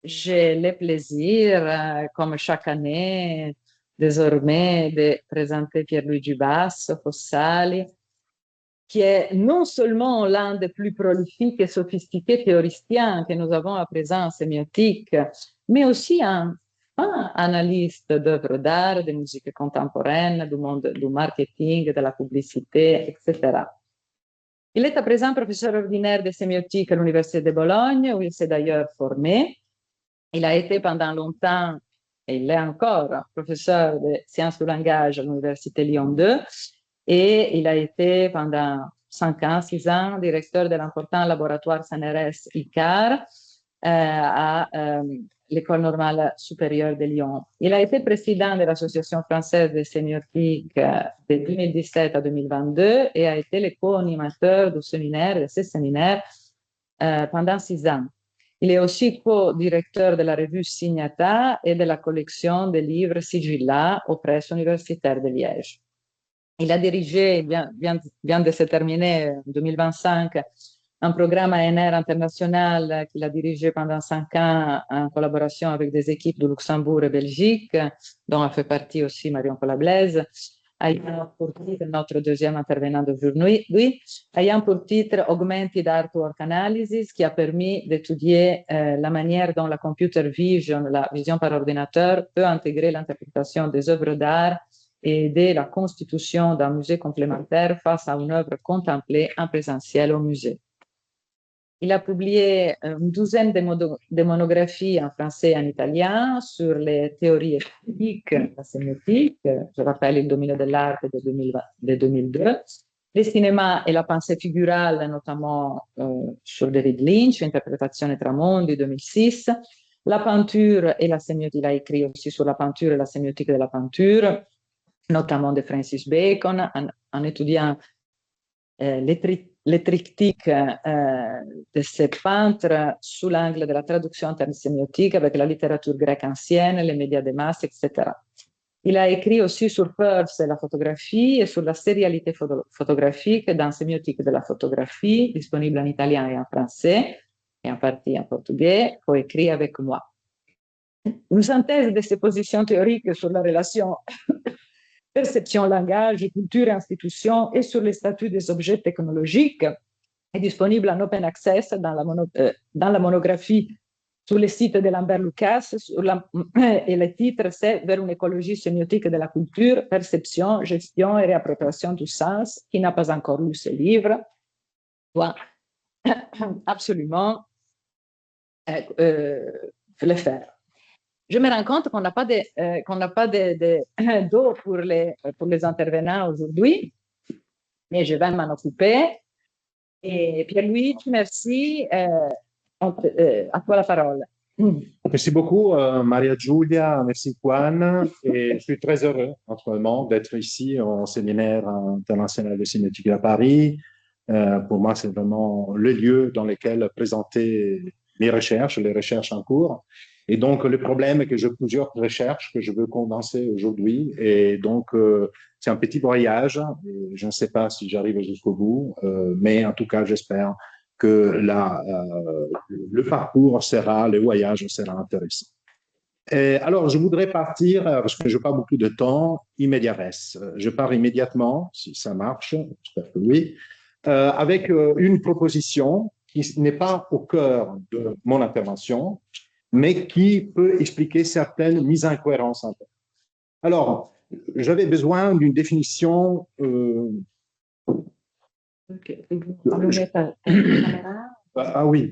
j'ai le plaisir, comme chaque année, désormais, de présenter Pierluigi Basso, Fossali, qui est non seulement l'un des plus prolifiques et sophistiqués théoriciens que nous avons à présent en sémiotique, mais aussi un analyste d'œuvres d'art, de musique contemporaine, du monde du marketing, de la publicité, etc. Il est à présent professeur ordinaire de sémiotique à l'Université de Bologne, où il s'est d'ailleurs formé. Il a été pendant longtemps, et il est encore, professeur de sciences du langage à l'Université Lyon 2, et il a été pendant 5 ans, 6 ans, directeur de l'important laboratoire CNRS ICAR à l'École normale supérieure de Lyon. Il a été président de l'Association française de sémiotique de 2017 à 2022 et a été le co-animateur de ce séminaire pendant 6 ans. Il est aussi co-directeur de la revue Signata et de la collection des livres Sigilla aux presses universitaires de Liège. Il a dirigé, vient de se terminer en 2025, un programme ANR international qu'il a dirigé pendant 5 ans en collaboration avec des équipes de Luxembourg et Belgique, dont a fait partie aussi Marion Colablaise, ayant pour titre, notre deuxième intervenant d'aujourd'hui, ayant pour titre Augmented Artwork Analysis, qui a permis d'étudier la manière dont la computer vision, la vision par ordinateur, peut intégrer l'interprétation des œuvres d'art et aider la constitution d'un musée complémentaire face à une œuvre contemplée en présentiel au musée. Il a publié une douzaine de monographies en français et en italien sur les théories esthétiques, la sémiotique, je rappelle il dominio dell'arte de 2002, le cinéma et la pensée figurale, notamment sur David Lynch, Interpretazione Tramondi 2006, la peinture et la sémiotique, il a écrit aussi sur la peinture et la sémiotique de la peinture, notamment de Francis Bacon, en étudiant les triptyques de ces peintres sous l'angle de la traduction en termes sémiotiques avec la littérature grecque ancienne, les médias de masse, etc. Il a écrit aussi sur Peirce et la photographie et sur la sérialité photographique dans Sémiotique de la photographie, disponible en italien et en français, et en partie en portugais, coécrit avec moi. Une synthèse de ces positions théoriques sur la relation perception, langage, culture et institutions et sur les statuts des objets technologiques est disponible en open access dans la monographie sur le site de Lambert Lucas et le titre c'est Vers une écologie sémiotique de la culture, perception, gestion et réappropriation du sens. Qui n'a pas encore lu ce livre doit absolument le faire. Je me rends compte qu'on n'a pas d'eau pour les intervenants aujourd'hui, mais je vais m'en occuper. Et Pierluigi, merci. À toi la parole. Merci beaucoup, Maria Giulia. Merci, Juan. Et je suis très heureux, naturellement, d'être ici au séminaire international de sémiotique à Paris. Pour moi, c'est vraiment le lieu dans lequel présenter mes recherches, les recherches en cours. Et donc, le problème est que j'ai plusieurs recherches que je veux condenser aujourd'hui. Et donc, c'est un petit voyage. Et je ne sais pas si j'arrive jusqu'au bout, mais en tout cas, j'espère que le parcours le voyage sera intéressant. Et alors, je voudrais partir, parce que je n'ai pas beaucoup de temps, immédiat res. Je pars immédiatement, si ça marche, j'espère que oui, avec une proposition qui n'est pas au cœur de mon intervention, mais qui peut expliquer certaines mises en cohérence. Alors, j'avais besoin d'une définition. Ah oui.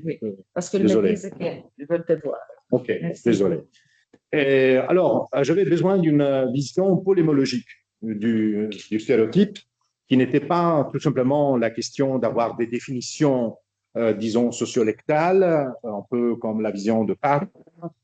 Parce qu'ils me disent qu'ils veulent te voir. Ok, désolé. Alors, j'avais besoin d'une vision polémologique du stéréotype, qui n'était pas tout simplement la question d'avoir des définitions disons, sociolectale, un peu comme la vision de Park.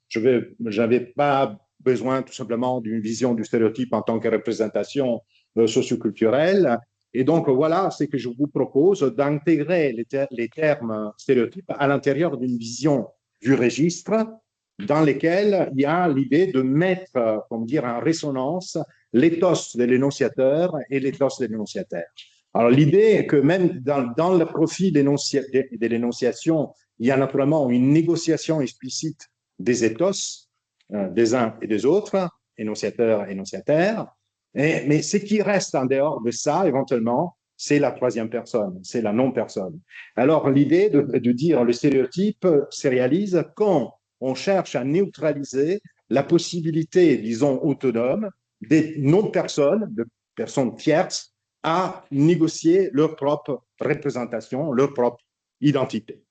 Je n'avais pas besoin tout simplement d'une vision du stéréotype en tant que représentation socioculturelle. Et donc, voilà ce que je vous propose, d'intégrer les termes stéréotypes à l'intérieur d'une vision du registre dans lequel il y a l'idée de mettre, comment dire, en résonance l'éthos de l'énonciateur et l'éthos de l'énonciataire. Alors, l'idée est que même dans le profil de l'énonciation, il y a naturellement une négociation explicite des ethos, des uns et des autres, énonciateurs, énonciataires. Mais ce qui reste en dehors de ça, éventuellement, c'est la troisième personne, c'est la non-personne. Alors, l'idée de dire le stéréotype se réalise quand on cherche à neutraliser la possibilité, disons, autonome des non-personnes, de personnes tierces, à négocier leur propre représentation, leur propre identité.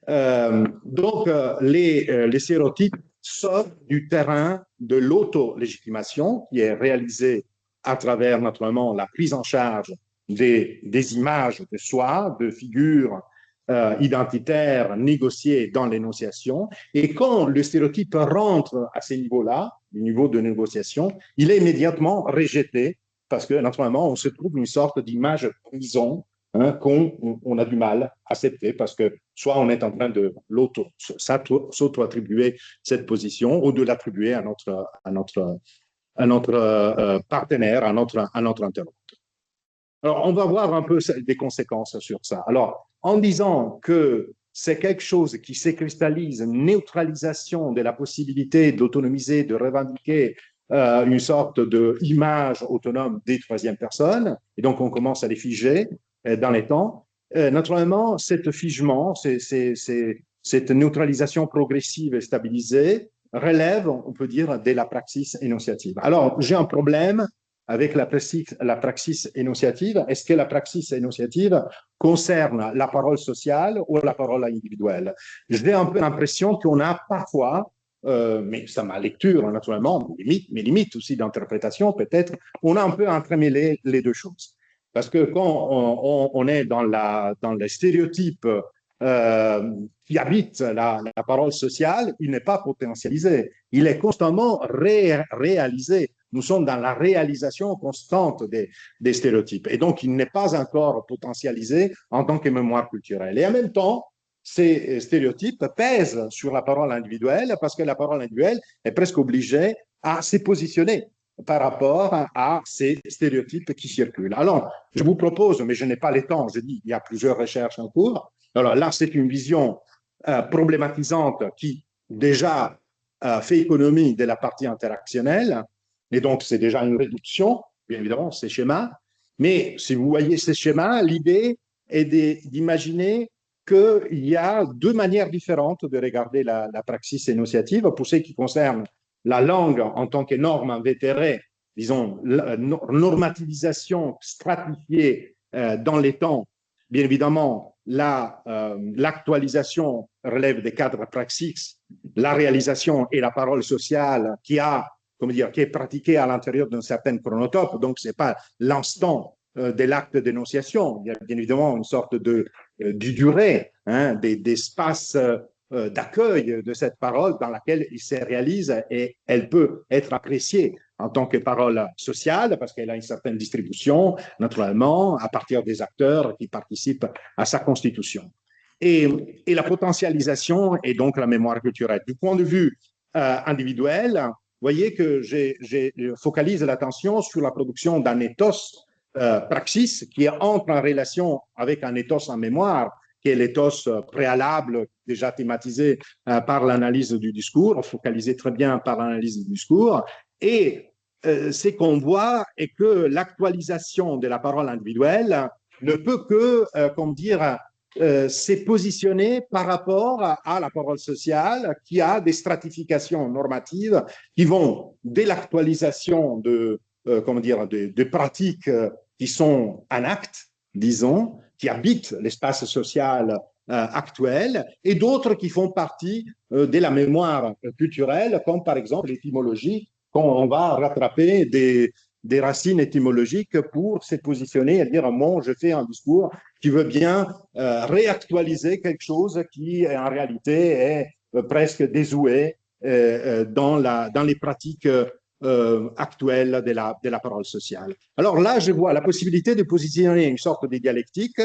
Donc, les stéréotypes sortent du terrain de l'auto-légitimation qui est réalisée à travers, naturellement, la prise en charge des images de soi, de figures identitaires négociées dans l'énonciation. Et quand le stéréotype rentre à ces niveaux-là, le niveau de négociation, il est immédiatement rejeté parce que, naturellement, on se trouve une sorte d'image prison qu'on a du mal à accepter parce que soit on est en train de s'auto-attribuer cette position ou de l'attribuer à notre partenaire, à notre interlocuteur. Alors, on va voir un peu des conséquences sur ça. Alors, en disant que c'est quelque chose qui se cristallise, une neutralisation de la possibilité d'autonomiser, de revendiquer une sorte d'image autonome des troisième personnes, et donc on commence à les figer dans les temps. Naturellement, cet figement, cette neutralisation progressive et stabilisée relève, on peut dire, de la praxis énonciative. Alors, j'ai un problème avec la praxis énonciative. Est-ce que la praxis énonciative concerne la parole sociale ou la parole individuelle? J'ai un peu l'impression qu'on a parfois, mais c'est ma lecture naturellement, mes limites aussi d'interprétation peut-être, on a un peu entremêlé les deux choses. Parce que quand on est dans les stéréotypes qui habitent la parole sociale, il n'est pas potentialisé, il est constamment réalisé. Nous sommes dans la réalisation constante des stéréotypes. Et donc, il n'est pas encore potentialisé en tant que mémoire culturelle. Et en même temps, ces stéréotypes pèsent sur la parole individuelle parce que la parole individuelle est presque obligée à se positionner par rapport à ces stéréotypes qui circulent. Alors, je vous propose, mais je n'ai pas le temps, je dis, il y a plusieurs recherches en cours. Alors là, c'est une vision problématisante qui déjà fait économie de la partie interactionnelle, et donc c'est déjà une réduction, bien évidemment, ces schémas. Mais si vous voyez ces schémas, l'idée est d'imaginer qu'il y a deux manières différentes de regarder la praxis énonciative. Pour ce qui concerne la langue en tant que norme invétérée, disons, normativisation stratifiée dans les temps, bien évidemment, l'actualisation relève des cadres praxis, la réalisation et la parole sociale qui est pratiquée à l'intérieur d'un certain chronotope, donc ce n'est pas l'instant de l'acte d'énonciation, il y a bien évidemment une sorte de durée, d'espace d'accueil de cette parole dans laquelle il se réalise et elle peut être appréciée en tant que parole sociale parce qu'elle a une certaine distribution, naturellement, à partir des acteurs qui participent à sa constitution. Et la potentialisation est donc la mémoire culturelle. Du point de vue individuel, vous voyez que je focalise l'attention sur la production d'un ethos praxis qui entre en relation avec un ethos en mémoire qui est l'éthos préalable, déjà thématisé par l'analyse du discours, focalisé très bien par l'analyse du discours. Et ce qu'on voit est que l'actualisation de la parole individuelle ne peut que, se positionner par rapport à la parole sociale qui a des stratifications normatives qui vont dès l'actualisation de pratiques qui sont en acte, disons, qui habitent l'espace social actuel, et d'autres qui font partie de la mémoire culturelle, comme par exemple l'étymologie, quand on va rattraper des racines étymologiques pour se positionner et dire, moi, je fais un discours qui veut bien réactualiser quelque chose qui, en réalité, est presque désuet dans les pratiques actuelle de la parole sociale. Alors là, je vois la possibilité de positionner une sorte de dialectique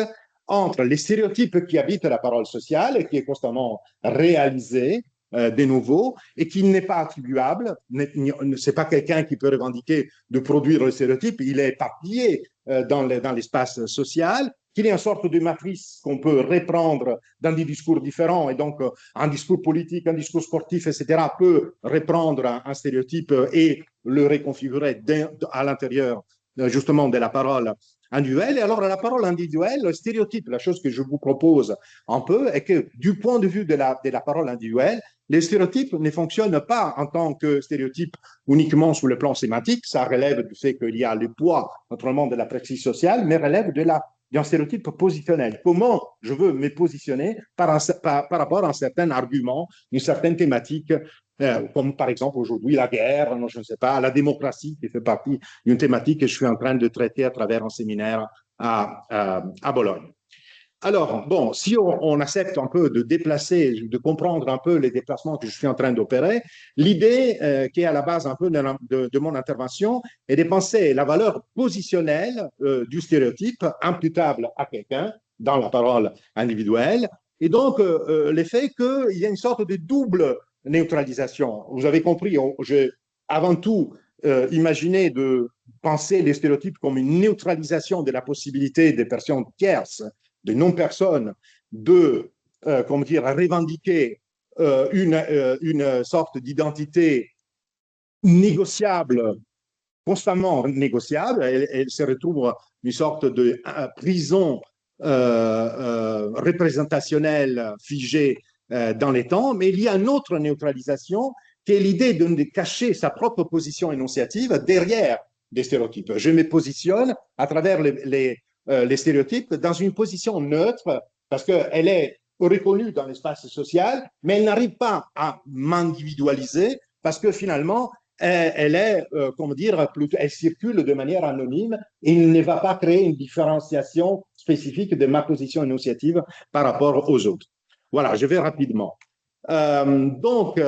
entre les stéréotypes qui habitent la parole sociale et qui est constamment réalisée de nouveau et qui n'est pas attribuable. C'est pas quelqu'un qui peut revendiquer de produire le stéréotype, il est éparpillé dans l'espace social qu'il y ait une sorte de matrice qu'on peut reprendre dans des discours différents, et donc un discours politique, un discours sportif, etc., peut reprendre un stéréotype et le reconfigurer à l'intérieur justement de la parole individuelle. Et alors, la parole individuelle, le stéréotype, la chose que je vous propose un peu, est que du point de vue de la parole individuelle, les stéréotypes ne fonctionnent pas en tant que stéréotypes uniquement sur le plan sémantique, ça relève du fait qu'il y a le poids, naturellement, de la pratique sociale, mais relève d'un stéréotype positionnel. Comment je veux me positionner par rapport à un certain argument, une certaine thématique, comme par exemple aujourd'hui la guerre, je ne sais pas, la démocratie, qui fait partie d'une thématique que je suis en train de traiter à travers un séminaire à Bologne. Alors, bon, si on accepte un peu de déplacer, de comprendre un peu les déplacements que je suis en train d'opérer, l'idée qui est à la base un peu de mon intervention est de penser la valeur positionnelle du stéréotype imputable à quelqu'un dans la parole individuelle, et donc l'effet qu'il y a une sorte de double neutralisation. Vous avez compris, j'ai avant tout imaginé de penser les stéréotypes comme une neutralisation de la possibilité des personnes tierces, de non-personnes, de comment dire, revendiquer une sorte d'identité négociable, constamment négociable. Elle se retrouve une sorte de prison représentationnelle figée dans les temps, mais il y a une autre neutralisation qui est l'idée de cacher sa propre position énonciative derrière des stéréotypes. Je me positionne à travers les stéréotypes dans une position neutre parce qu'elle est reconnue dans l'espace social, mais elle n'arrive pas à m'individualiser parce que finalement, elle est, comment dire, plutôt, elle circule de manière anonyme et il ne va pas créer une différenciation spécifique de ma position énonciative par rapport aux autres. Voilà, je vais rapidement. Donc,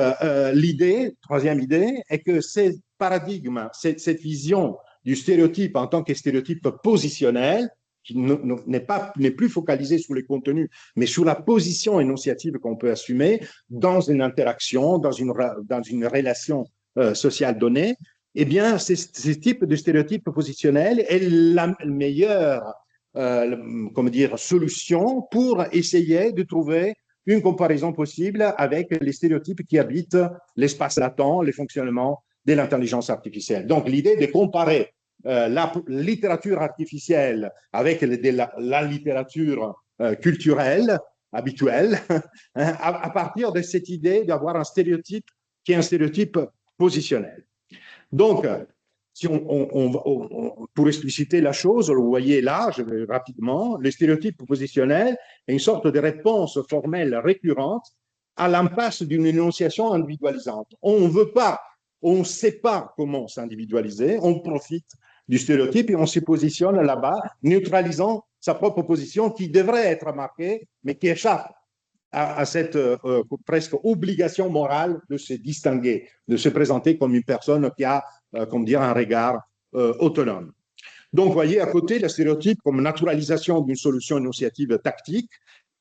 l'idée, troisième idée, est que ces paradigmes, cette vision du stéréotype en tant que stéréotype positionnel, qui n'est plus focalisé sur les contenus, mais sur la position énonciative qu'on peut assumer dans une interaction, dans une relation sociale donnée, eh bien, ce type de stéréotype positionnel est la meilleure comment dire, solution pour essayer de trouver une comparaison possible avec les stéréotypes qui habitent l'espace latent, le fonctionnement de l'intelligence artificielle. Donc, l'idée de comparer la littérature artificielle avec la littérature culturelle habituelle à partir de cette idée d'avoir un stéréotype qui est un stéréotype positionnel. Donc, si pour expliciter la chose, vous voyez là, je vais rapidement, le stéréotype positionnel est une sorte de réponse formelle récurrente à l'impasse d'une énonciation individualisante. On ne veut pas, on ne sait pas comment s'individualiser, on profite du stéréotype et on se positionne là-bas, neutralisant sa propre position qui devrait être marquée, mais qui échappe à cette presque obligation morale de se distinguer, de se présenter comme une personne qui a, comme dire, un regard autonome. Donc, vous voyez, à côté, le stéréotype comme naturalisation d'une solution énonciative tactique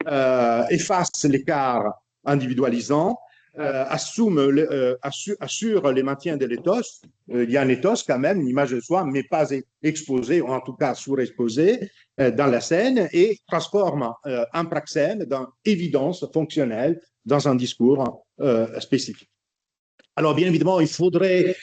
efface l'écart individualisant, assure le maintien de l'éthos. Il y a un éthos quand même, une image de soi, mais pas exposée, ou en tout cas surexposée dans la scène, et transforme un praxème dans évidence fonctionnelle dans un discours spécifique. Alors, bien évidemment, il faudrait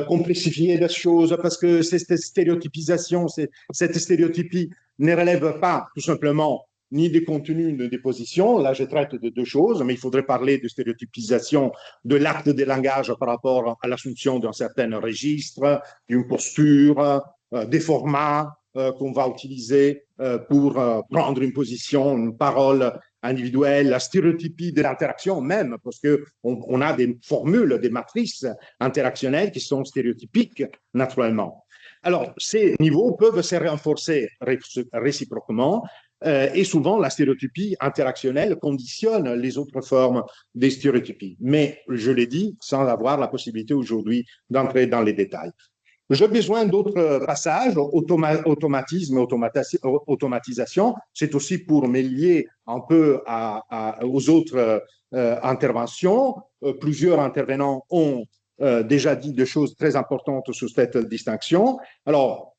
complexifier les choses parce que cette stéréotypisation, cette stéréotypie ne relève pas tout simplement ni des contenus ni des positions. Là, je traite de deux choses, mais il faudrait parler de stéréotypisation de l'acte de langage par rapport à l'assumption d'un certain registre, d'une posture, des formats qu'on va utiliser pour prendre une position, une parole individuelle, la stéréotypie de l'interaction même, parce qu'on a des formules, des matrices interactionnelles qui sont stéréotypiques naturellement. Alors, ces niveaux peuvent se renforcer réciproquement et souvent la stéréotypie interactionnelle conditionne les autres formes des stéréotypies. Mais, je l'ai dit, sans avoir la possibilité aujourd'hui d'entrer dans les détails. J'ai besoin d'autres passages, automatisme, automatisation. C'est aussi pour me lier un peu aux autres interventions. Plusieurs intervenants ont déjà dit des choses très importantes sur cette distinction. Alors,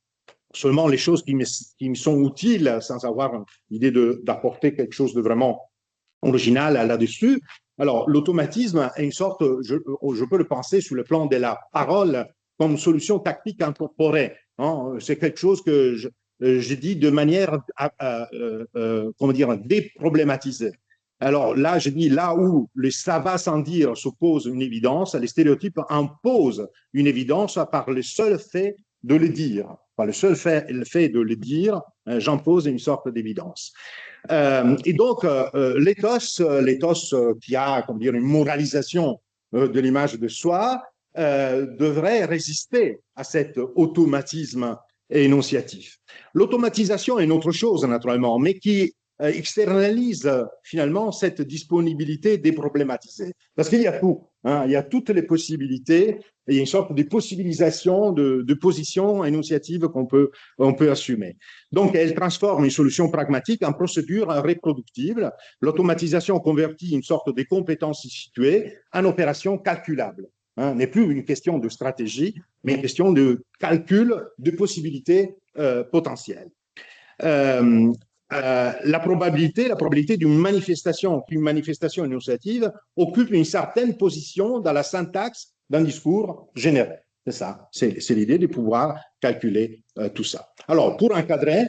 seulement les choses qui me sont utiles, sans avoir l'idée d'apporter quelque chose de vraiment original là-dessus. Alors, l'automatisme est une sorte, je peux le penser sur le plan de la parole comme solution tactique incorporée. Hein. C'est quelque chose que je dis de manière, comment dire, déproblématisée. Alors là, je dis, là où le ça va sans dire suppose une évidence, les stéréotypes imposent une évidence par le seul fait de le dire. Par le seul fait, le fait de le dire, j'impose une sorte d'évidence. Et donc, l'éthos qui a, comment dire, une moralisation de l'image de soi, devrait résister à cet automatisme énonciatif. L'automatisation est une autre chose, naturellement, mais qui externalise finalement cette disponibilité déproblématisée. Parce qu'il y a tout, hein, il y a toutes les possibilités, il y a une sorte de possibilisation de positions énonciatives on peut assumer. Donc, elle transforme une solution pragmatique en procédure reproductible. L'automatisation convertit une sorte de compétence située en opération calculable. Hein, n'est plus une question de stratégie, mais une question de calcul de possibilités potentielles. La probabilité d'une manifestation énonciative occupe une certaine position dans la syntaxe d'un discours généré. C'est ça, c'est l'idée de pouvoir calculer tout ça. Alors, pour encadrer,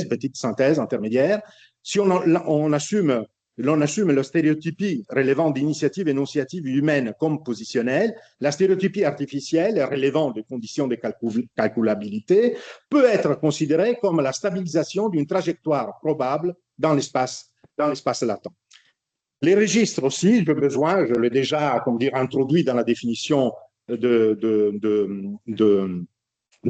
petite synthèse intermédiaire, si on assume la stéréotypie relevant d'initiatives énonciatives humaines comme positionnelles, la stéréotypie artificielle relevant de conditions de calculabilité peut être considérée comme la stabilisation d'une trajectoire probable dans l'espace latent. Les registres aussi, je l'ai déjà, comment dire, introduit dans la définition de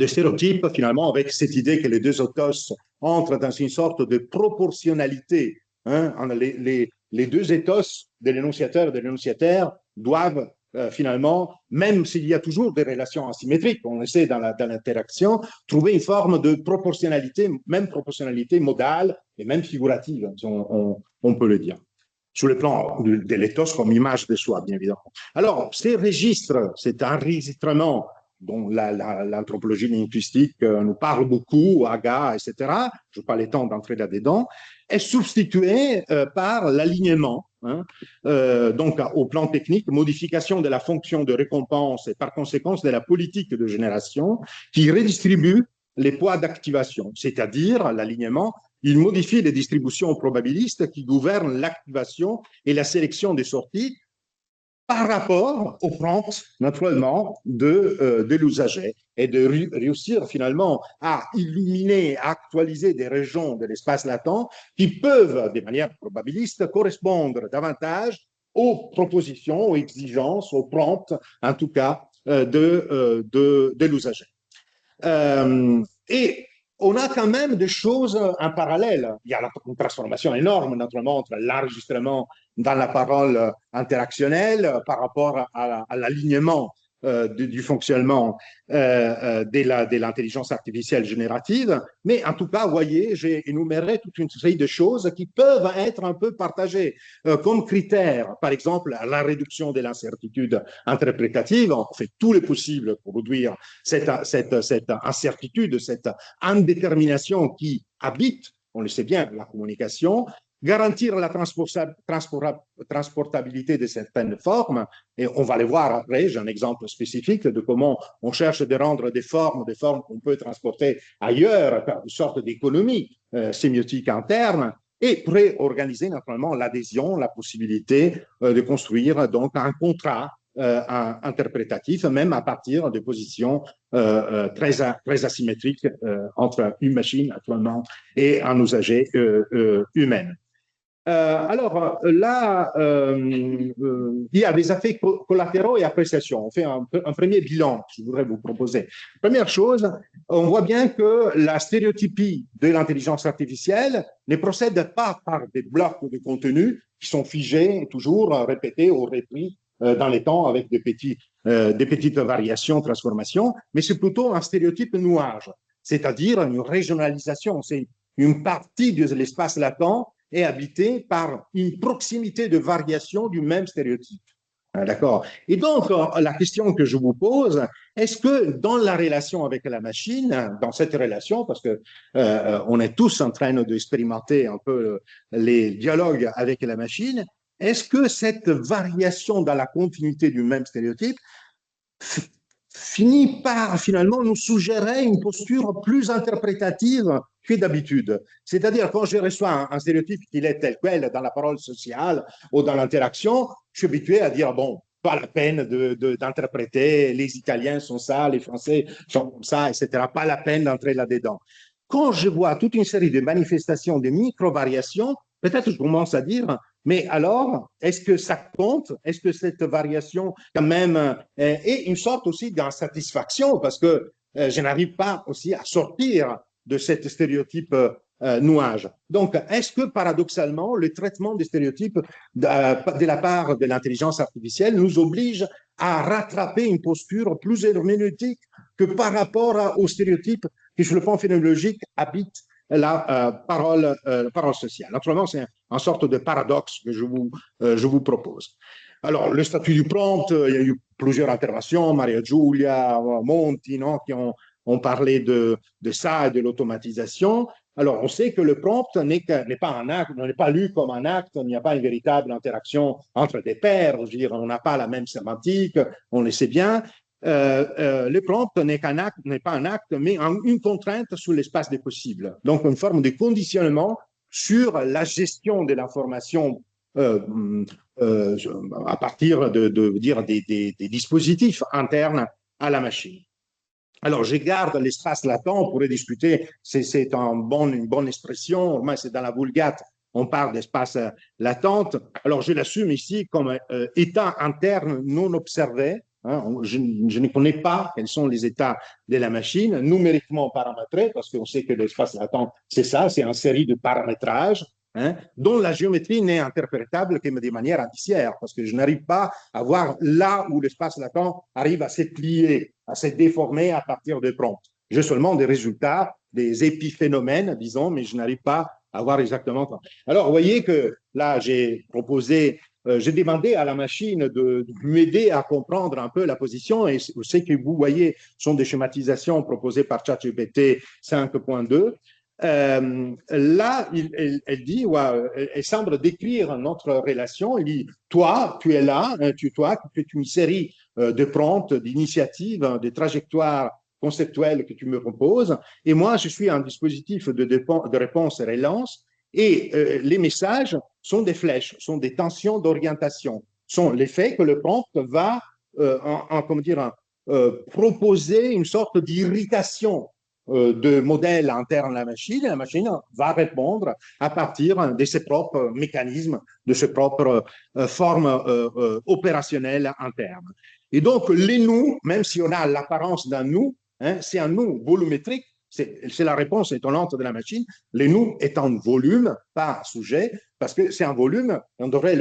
stéréotypes, finalement, avec cette idée que les deux ethos entrent dans une sorte de proportionnalité. Hein, les deux ethos de l'énonciateur et de l'énonciataire doivent finalement, même s'il y a toujours des relations asymétriques, on le sait dans l'interaction, trouver une forme de proportionnalité, même proportionnalité modale et même figurative, on peut le dire, sur le plan de l'ethos comme image de soi, bien évidemment. Alors, ces registres, cet enregistrement dont l'anthropologie linguistique nous parle beaucoup, Aga, etc., je n'ai pas le temps d'entrer là-dedans, est substitué par l'alignement, hein, donc au plan technique, modification de la fonction de récompense et par conséquence de la politique de génération qui redistribue les poids d'activation, c'est-à-dire l'alignement, il modifie les distributions probabilistes qui gouvernent l'activation et la sélection des sorties par rapport aux prompts, naturellement, de l'usager et de réussir finalement à illuminer, à actualiser des régions de l'espace latent qui peuvent, de manière probabiliste, correspondre davantage aux propositions, aux exigences, aux prompts, en tout cas, de l'usager. Et on a quand même des choses en parallèle. Il y a une transformation énorme, naturellement, entre l'enregistrement dans la parole interactionnelle par rapport à l'alignement du fonctionnement de l'intelligence artificielle générative. Mais en tout cas, vous voyez, j'ai énuméré toute une série de choses qui peuvent être un peu partagées comme critères. Par exemple, la réduction de l'incertitude interprétative. On fait tout le possible pour réduire cette incertitude, cette indétermination qui habite, on le sait bien, la communication. Garantir la transportabilité de certaines formes, et on va le voir après, j'ai un exemple spécifique de comment on cherche de rendre des formes qu'on peut transporter ailleurs par une sorte d'économie sémiotique interne, et préorganiser naturellement l'adhésion, la possibilité de construire donc un contrat interprétatif, même à partir de positions très asymétriques entre une machine actuellement et un usager humain. Alors là, il y a des effets collatéraux et appréciations. On fait un premier bilan que je voudrais vous proposer. Première chose, on voit bien que la stéréotypie de l'intelligence artificielle ne procède pas par des blocs de contenu qui sont figés, toujours répétés ou repris dans les temps avec des petites variations, transformations, mais c'est plutôt un stéréotype nuage, c'est-à-dire une régionalisation. C'est une partie de l'espace latent est habité par une proximité de variation du même stéréotype. D'accord. Et donc, la question que je vous pose, est-ce que dans la relation avec la machine, dans cette relation, parce que on est tous en train d'expérimenter un peu les dialogues avec la machine, est-ce que cette variation dans la continuité du même stéréotype finit par finalement nous suggérer une posture plus interprétative que d'habitude? C'est-à-dire, quand je reçois un stéréotype qui est tel quel dans la parole sociale ou dans l'interaction, je suis habitué à dire, bon, pas la peine d'interpréter, les Italiens sont ça, les Français sont comme ça, etc. Pas la peine d'entrer là-dedans. Quand je vois toute une série de manifestations, de micro-variations, peut-être je commence à dire, mais alors, est-ce que ça compte? Est-ce que cette variation, quand même, est une sorte aussi d'insatisfaction parce que je n'arrive pas aussi à sortir de cet stéréotype nuage. Donc, est-ce que paradoxalement, le traitement des stéréotypes de la part de l'intelligence artificielle nous oblige à rattraper une posture plus herméneutique que par rapport aux stéréotypes qui, sur le plan phénoménologique, habitent la parole sociale. Naturellement, c'est une sorte de paradoxe que je vous propose. Alors, le statut du prompt, il y a eu plusieurs interventions, Maria Giulia, Monti, non, qui ont parlé de ça et de l'automatisation. Alors, on sait que le prompt n'est pas un acte, n'est pas lu comme un acte, il n'y a pas une véritable interaction entre des pairs, je veux dire, on n'a pas la même sémantique, on le sait bien. Le prompt n'est pas un acte, mais une contrainte sur l'espace des possibles. Donc, une forme de conditionnement sur la gestion de l'information à partir des dispositifs internes à la machine. Alors, je garde l'espace latent, on pourrait discuter, c'est une bonne expression, mais c'est dans la Vulgate, on parle d'espace latent. Alors, je l'assume ici comme état interne non observé. Hein, je ne connais pas quels sont les états de la machine, numériquement paramétrés, parce qu'on sait que l'espace latent, c'est ça, c'est une série de paramétrages, hein, dont la géométrie n'est interprétable que de manière indiciaire, parce que je n'arrive pas à voir là où l'espace latent arrive à se plier, à se déformer à partir de prompts. J'ai seulement des résultats, des épiphénomènes, disons, mais je n'arrive pas à voir exactement quoi. Alors, vous voyez que là, j'ai demandé à la machine de m'aider à comprendre un peu la position, et ce que vous voyez sont des schématisations proposées par ChatGPT 5.2. Là, elle dit, elle semble décrire notre relation. Elle dit, toi, tu es là, toi, tu fais une série de prompts, d'initiatives, de trajectoires conceptuelles que tu me proposes, et moi, je suis un dispositif de réponse et relance, et les messages sont des flèches, sont des tensions d'orientation, sont l'effet que le prompt va, proposer une sorte d'irritation de modèle interne à la machine va répondre à partir de ses propres mécanismes, de ses propres formes opérationnelles internes. Et donc, les nous, même si on a l'apparence d'un nous, hein, c'est un nous volumétrique, c'est la réponse étonnante de la machine. Les nous est en volume, pas sujet, parce que c'est un volume, on devrait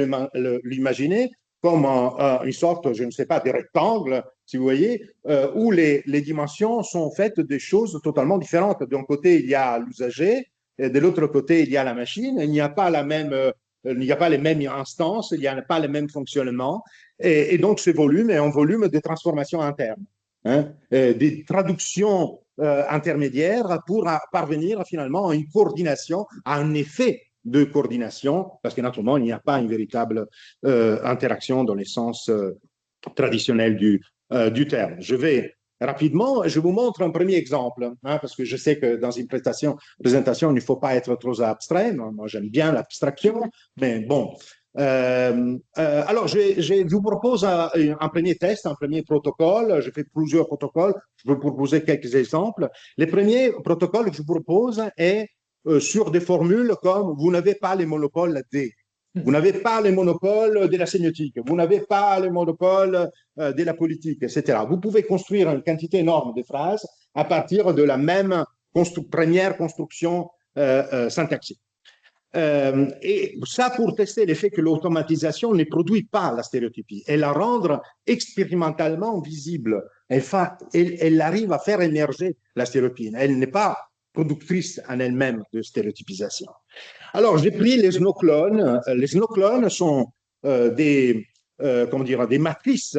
l'imaginer comme une sorte, je ne sais pas, de rectangle, si vous voyez, où les dimensions sont faites de choses totalement différentes. D'un côté, il y a l'usager, et de l'autre côté, il y a la machine. Il n'y a pas les mêmes instances, il n'y a pas les mêmes fonctionnements. Et donc, ce volume est un volume de transformation interne, hein, des traductions intermédiaires pour parvenir finalement à une coordination, à un effet de coordination, parce que naturellement, il n'y a pas une véritable interaction dans le sens traditionnel du terme. Je vais rapidement, je vous montre un premier exemple, hein, parce que je sais que dans une présentation, il ne faut pas être trop abstrait. Moi, j'aime bien l'abstraction, mais bon. Alors, je vous propose un premier test, un premier protocole. Je fais plusieurs protocoles. Je vais vous proposer quelques exemples. Le premier protocole que je vous propose est sur des formules comme vous n'avez pas les monopoles D. Vous n'avez pas le monopole de la sémiotique, vous n'avez pas le monopole de la politique, etc. Vous pouvez construire une quantité énorme de phrases à partir de la même première construction syntaxique. Et ça pour tester l'effet que l'automatisation ne produit pas la stéréotypie, elle la rendre expérimentalement visible. Elle arrive à faire émerger la stéréotypie. Elle n'est pas productrice en elle-même de stéréotypisation. Alors, j'ai pris les snowclones. Les snowclones sont des comment dire, des matrices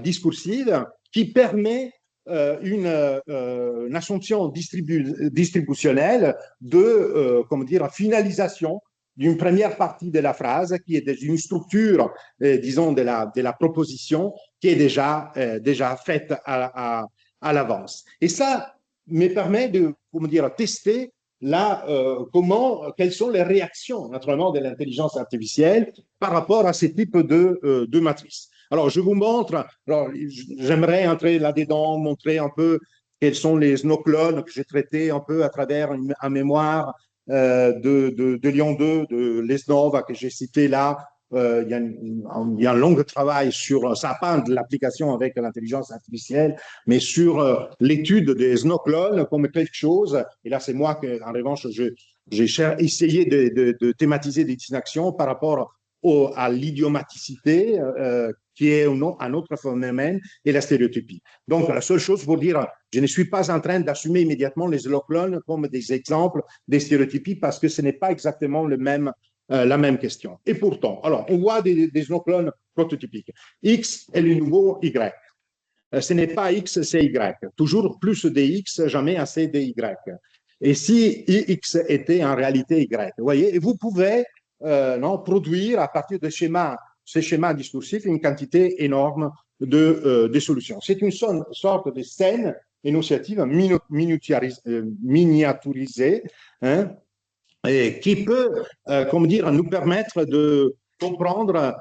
discursives qui permet une assumption distributionnelle de, comment dire, finalisation d'une première partie de la phrase qui est une structure, disons, de la proposition qui est déjà faite à l'avance. Et ça me permet de, comment dire, tester là, quelles sont les réactions, naturellement, de l'intelligence artificielle par rapport à ce type de matrice. Alors, je vous montre, j'aimerais entrer là-dedans, montrer un peu quels sont les snowclones que j'ai traités un peu à travers un mémoire de Lyon 2, de Lesnov, que j'ai cité là. Il y a un long travail sur, ça n'a pas de l'application avec l'intelligence artificielle, mais sur l'étude des snowclones comme quelque chose. Et là, c'est moi que, en revanche, j'ai essayé de thématiser des distinctions par rapport à l'idiomaticité qui est un autre phénomène, et la stéréotypie. Donc, la seule chose pour dire, je ne suis pas en train d'assumer immédiatement les holoclones comme des exemples des stéréotypies parce que ce n'est pas exactement la même question. Et pourtant, alors, on voit des holoclones prototypiques. X est le nouveau Y. Ce n'est pas X, c'est Y. Toujours plus de X, jamais assez de Y. Et si X était en réalité Y, vous voyez, et vous pouvez produire à partir de ces schémas discursifs une quantité énorme de solutions. C'est une sorte de scène énonciative miniaturisée, hein, et qui peut, comment dire, nous permettre de comprendre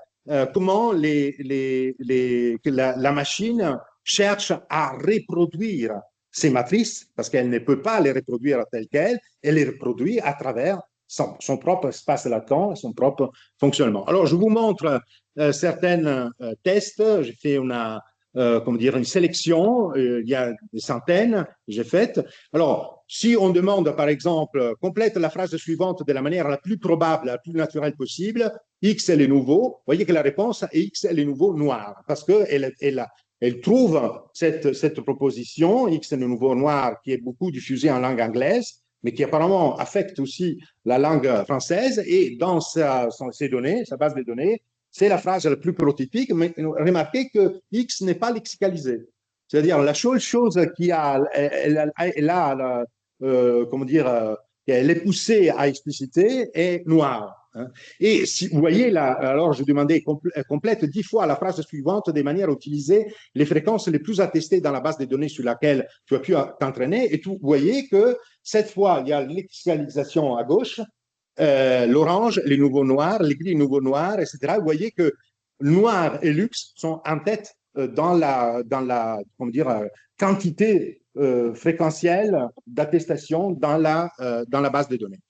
comment la machine cherche à reproduire ces matrices, parce qu'elle ne peut pas les reproduire telles quelles, elle les reproduit à travers son propre espace latent, son propre fonctionnement. Alors, je vous montre certains tests. J'ai fait comment dire, une sélection, il y a des centaines que j'ai faites. Alors, si on demande, par exemple, complète la phrase suivante de la manière la plus probable, la plus naturelle possible, X est le nouveau, vous voyez que la réponse est X est le nouveau noir, parce qu'elle trouve cette proposition, X est le nouveau noir, qui est beaucoup diffusée en langue anglaise, mais qui apparemment affecte aussi la langue française, et dans ses données, sa base de données, c'est la phrase la plus prototypique, mais remarquez que X n'est pas lexicalisé. C'est-à-dire, la seule chose qui comment dire, elle est poussée à expliciter est noir. Hein. Et si vous voyez là, alors je demandais complète 10 fois la phrase suivante de manière à utiliser les fréquences les plus attestées dans la base de données sur laquelle tu as pu t'entraîner. Et vous voyez que cette fois, il y a l'exicalisation à gauche, l'orange, les nouveaux noirs, les gris, nouveaux noirs, etc. Vous voyez que noir et luxe sont en tête dans la comment dire, quantité fréquentielle d'attestation dans la base de données.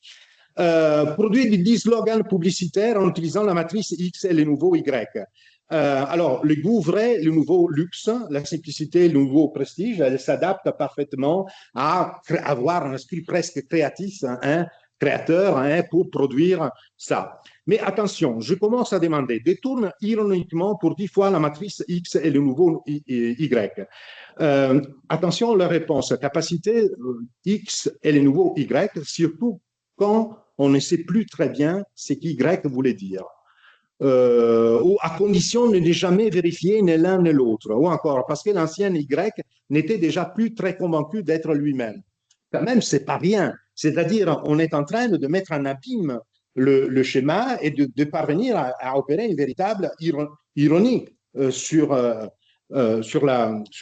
Produire des 10 slogans publicitaires en utilisant la matrice X et le nouveau Y. Alors, le goût vrai, le nouveau luxe, la simplicité, le nouveau prestige, elle s'adapte parfaitement à avoir un esprit presque créatif, hein, créateur, hein, pour produire ça. Mais attention, je commence à demander, détourne ironiquement pour 10 fois la matrice X et le nouveau Y. Attention, la réponse, capacité X et le nouveau Y, surtout quand on ne sait plus très bien ce qu'Y voulait dire. Ou à condition de ne jamais vérifier ni l'un ni l'autre, ou encore parce que l'ancien Y n'était déjà plus très convaincu d'être lui-même. Quand même, c'est pas rien. C'est-à-dire, on est en train de mettre en abîme le schéma et de parvenir à opérer une véritable ironie sur la.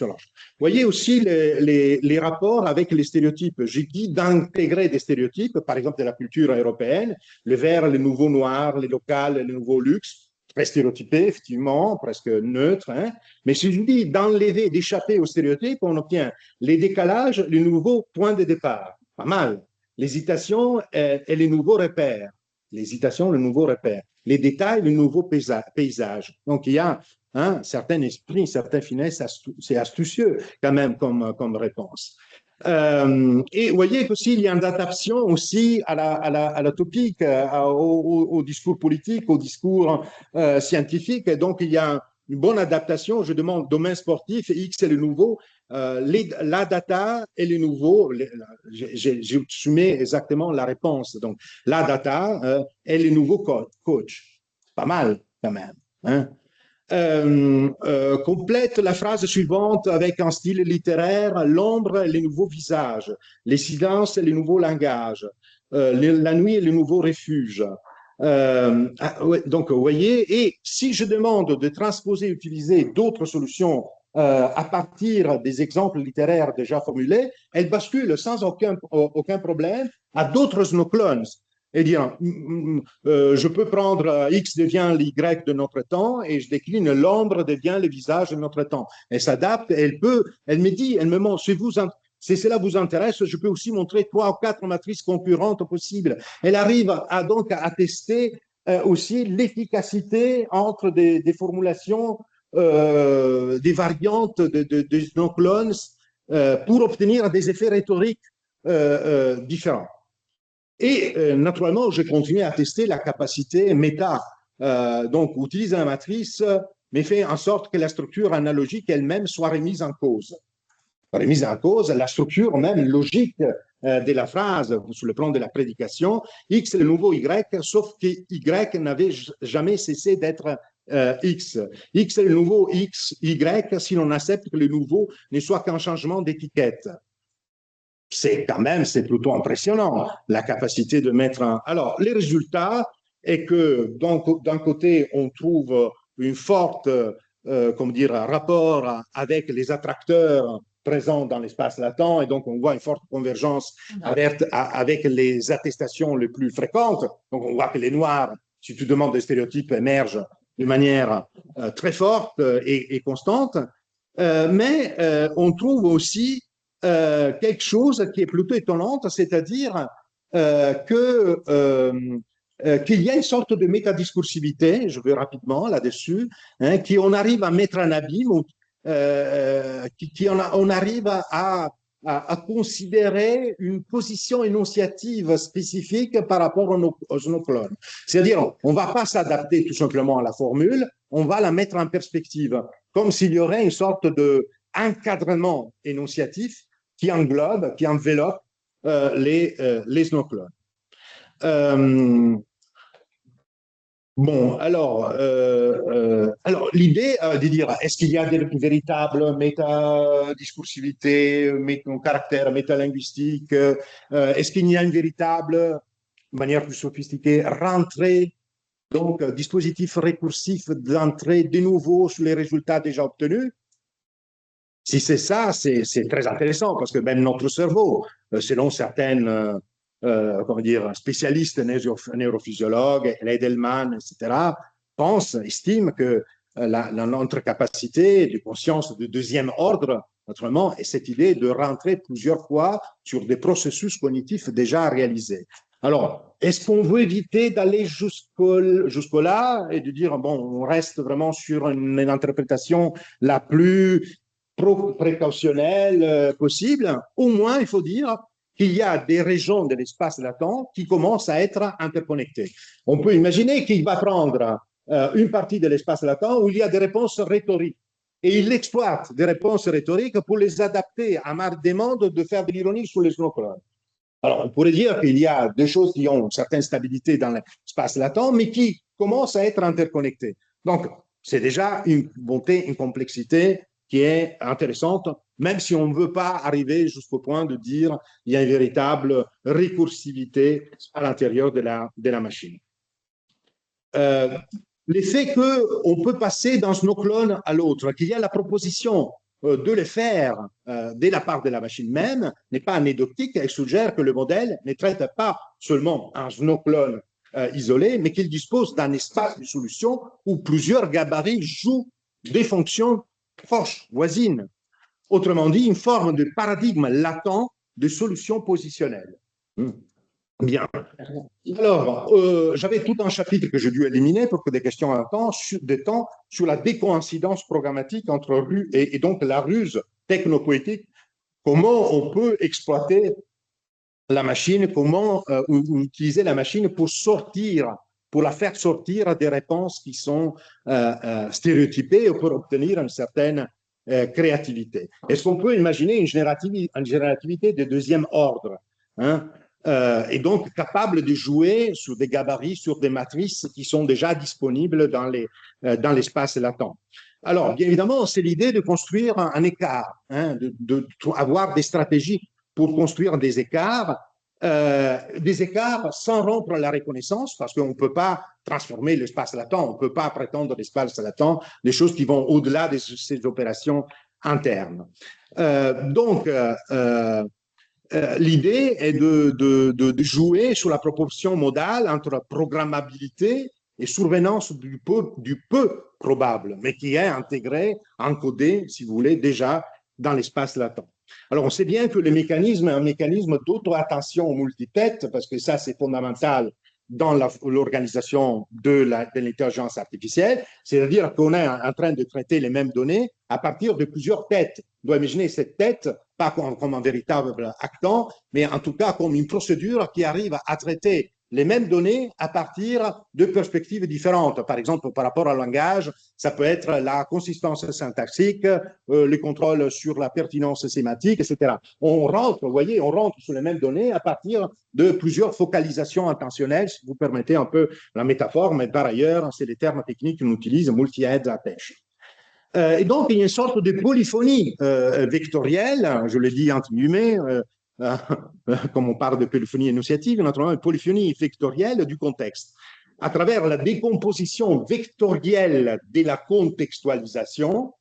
Vous voyez aussi les rapports avec les stéréotypes. J'ai dit d'intégrer des stéréotypes, par exemple de la culture européenne, le vert, le nouveau noir, les locales, le nouveau luxe, très stéréotypé, effectivement, presque neutre. Hein. Mais si je dis d'enlever, d'échapper aux stéréotypes, on obtient les décalages, les nouveaux points de départ. Pas mal. L'hésitation et les nouveaux repères. L'hésitation, le nouveau repère. Les détails, le nouveau paysage. Donc, il y a un certain esprit, une certaine finesse, c'est astucieux quand même comme réponse. Et vous voyez qu'aussi, il y a une adaptation aussi à la topique, au discours politique, au discours scientifique. Et donc, il y a une bonne adaptation. Je demande domaine sportif, X est le nouveau. La data est le nouveau. J'ai soumis exactement la réponse. Donc, la data est le nouveau coach. Pas mal, quand même. Hein? complète la phrase suivante avec un style littéraire: l'ombre et les nouveaux visages, les silences et les nouveaux langages, la nuit et les nouveaux refuges. Ouais, donc, vous voyez, et si je demande de transposer, utiliser d'autres solutions à partir des exemples littéraires déjà formulés, elle bascule sans aucun problème à d'autres snowclones. Et dire, je peux prendre X devient l'Y de notre temps et je décline l'ombre devient le visage de notre temps. Elle s'adapte, elle me dit, elle me montre, si cela vous intéresse, je peux aussi montrer 3 ou 4 matrices concurrentes possibles. Elle arrive donc à tester aussi l'efficacité entre des formulations, des variantes de snowclones pour obtenir des effets rhétoriques différents. Et naturellement, j'ai continué à tester la capacité méta. Donc, utiliser la matrice, mais fait en sorte que la structure analogique elle-même soit remise en cause. Remise en cause, la structure même logique de la phrase sur le plan de la prédication, X est le nouveau Y, sauf que Y n'avait jamais cessé d'être X. X est le nouveau X, Y, si l'on accepte que le nouveau ne soit qu'un changement d'étiquette. C'est plutôt impressionnant, la capacité de mettre un... Alors, les résultats est que d'un côté, on trouve une forte, comment dire, rapport avec les attracteurs présents dans l'espace latent, et donc on voit une forte convergence avec les attestations les plus fréquentes. Donc on voit que les noirs, si tu demandes des stéréotypes, émergent de manière très forte et constante, mais on trouve aussi quelque chose qui est plutôt étonnante, c'est-à-dire qu'il y a une sorte de métadiscursivité, je vais rapidement là-dessus, hein, qu'on arrive à mettre en abîme, on arrive à considérer une position énonciative spécifique par rapport aux snowclones. C'est-à-dire, on ne va pas s'adapter tout simplement à la formule, on va la mettre en perspective, comme s'il y aurait une sorte d'encadrement énonciatif qui englobe, qui enveloppe les snowclones. Bon, alors l'idée de dire, est-ce qu'il y a des véritables métadiscursivités, caractères métalinguistiques, est-ce qu'il y a une véritable, de manière plus sophistiquée, rentrée, donc dispositif récursif d'entrée de nouveau sur les résultats déjà obtenus? Si c'est ça, c'est très intéressant parce que même notre cerveau, selon certaines comment dire, spécialistes neurophysiologues, Leidelman, etc., estiment que notre capacité de conscience de deuxième ordre, naturellement, est cette idée de rentrer plusieurs fois sur des processus cognitifs déjà réalisés. Alors, est-ce qu'on veut éviter d'aller jusque-là et de dire, bon, on reste vraiment sur une interprétation la plus précautionnelle possible? Au moins, il faut dire qu'il y a des régions de l'espace latent qui commencent à être interconnectées. On peut imaginer qu'il va prendre une partie de l'espace latent où il y a des réponses rhétoriques et il exploite des réponses rhétoriques pour les adapter à ma demande de faire de l'ironie sur les snowclones. Alors, on pourrait dire qu'il y a des choses qui ont une certaine stabilité dans l'espace latent, mais qui commencent à être interconnectées. Donc, c'est déjà une bonté, une complexité qui est intéressante, même si on ne veut pas arriver jusqu'au point de dire qu'il y a une véritable récursivité à l'intérieur de la machine. L'effet qu'on peut passer d'un snowclone à l'autre, qu'il y a la proposition de le faire de la part de la machine même, n'est pas anecdotique. Elle suggère que le modèle ne traite pas seulement un snowclone isolé, mais qu'il dispose d'un espace de solution où plusieurs gabarits jouent des fonctions proches, voisines. Autrement dit, une forme de paradigme latent de solution positionnelle. Bien. Alors, j'avais tout un chapitre que j'ai dû éliminer pour que des questions de temps sur la décoïncidence programmatique entre rue et donc la ruse technopoétique. Comment on peut exploiter la machine, comment utiliser la machine pour la faire sortir des réponses qui sont stéréotypées ou pour obtenir une certaine créativité. Est-ce qu'on peut imaginer une générativité de deuxième ordre, hein? et donc capable de jouer sur des gabarits, sur des matrices qui sont déjà disponibles dans l'espace latent. Alors, bien évidemment, c'est l'idée de construire un écart, hein, avoir des stratégies pour construire des écarts sans rompre la reconnaissance, parce qu'on ne peut pas transformer l'espace latent, on ne peut pas prétendre l'espace latent, des choses qui vont au-delà de ces opérations internes. L'idée est de jouer sur la proportion modale entre programmabilité et survenance du peu probable, mais qui est intégré, encodé, si vous voulez, déjà dans l'espace latent. Alors, on sait bien que le mécanisme est un mécanisme d'auto-attention au multitête, parce que ça, c'est fondamental dans l'organisation de l'intelligence artificielle, c'est-à-dire qu'on est en train de traiter les mêmes données à partir de plusieurs têtes. On doit imaginer cette tête, pas comme un véritable actant, mais en tout cas comme une procédure qui arrive à traiter les mêmes données à partir de perspectives différentes. Par exemple, par rapport au langage, ça peut être la consistance syntaxique, le contrôle sur la pertinence sémantique, etc. On rentre, vous voyez, on rentre sur les mêmes données à partir de plusieurs focalisations intentionnelles, si vous permettez un peu la métaphore, mais par ailleurs, c'est les termes techniques qu'on utilise, multi-heads attention. Et donc, il y a une sorte de polyphonie vectorielle, je le dis entre guillemets, comme on parle de polyphonie énonciative, naturellement, une polyphonie vectorielle du contexte. À travers la décomposition vectorielle de la contextualisation,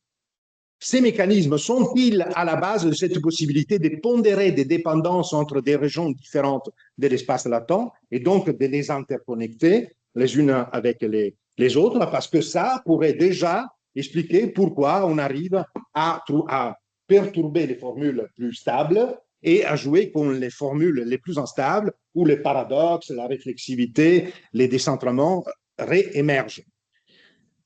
ces mécanismes sont-ils à la base de cette possibilité de pondérer des dépendances entre des régions différentes de l'espace latent et donc de les interconnecter les unes avec les autres, parce que ça pourrait déjà expliquer pourquoi on arrive à perturber les formules plus stables et à jouer contre les formules les plus instables où les paradoxes, la réflexivité, les décentrements réémergent.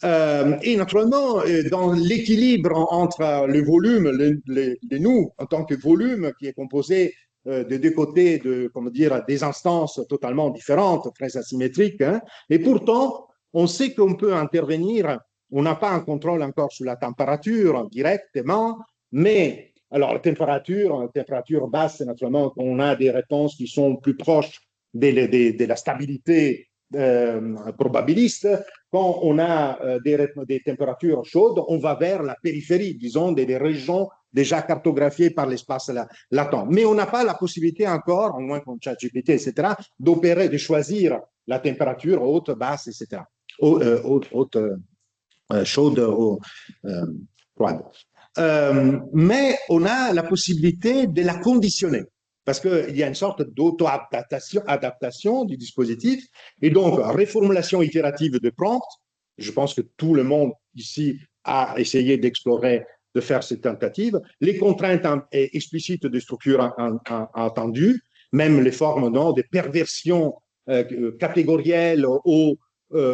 Et naturellement, dans l'équilibre entre le volume, le nous en tant que volume qui est composé de deux côtés des instances totalement différentes, très asymétriques, hein, et pourtant, on sait qu'on peut intervenir, on n'a pas un contrôle encore sur la température directement, mais alors la température basse, naturellement, on a des réponses qui sont plus proches de la stabilité probabiliste. Quand on a des températures chaudes, on va vers la périphérie, disons, des régions déjà cartographiées par l'espace latent. Mais on n'a pas la possibilité encore, au moins comme ChatGPT, etc., d'opérer, de choisir la température haute, basse, etc. Haute, chaude ou froide. Mais on a la possibilité de la conditionner, parce qu'il y a une sorte d'auto-adaptation du dispositif, et donc reformulation itérative de prompt. Je pense que tout le monde ici a essayé d'explorer, de faire cette tentative. Les contraintes explicites de structure entendues, même les formes de perversion catégorielle ou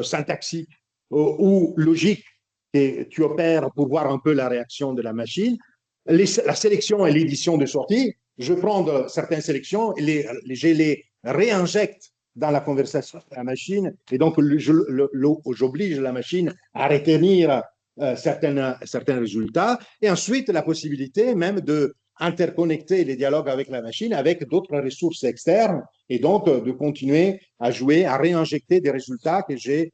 syntaxique ou logique que tu opères pour voir un peu la réaction de la machine. La sélection et l'édition de sortie, je prends certaines sélections et je les réinjecte dans la conversation de la machine, et donc j'oblige la machine à retenir certains résultats, et ensuite la possibilité même de interconnecter les dialogues avec la machine avec d'autres ressources externes, et donc de continuer à jouer, à réinjecter des résultats que j'ai.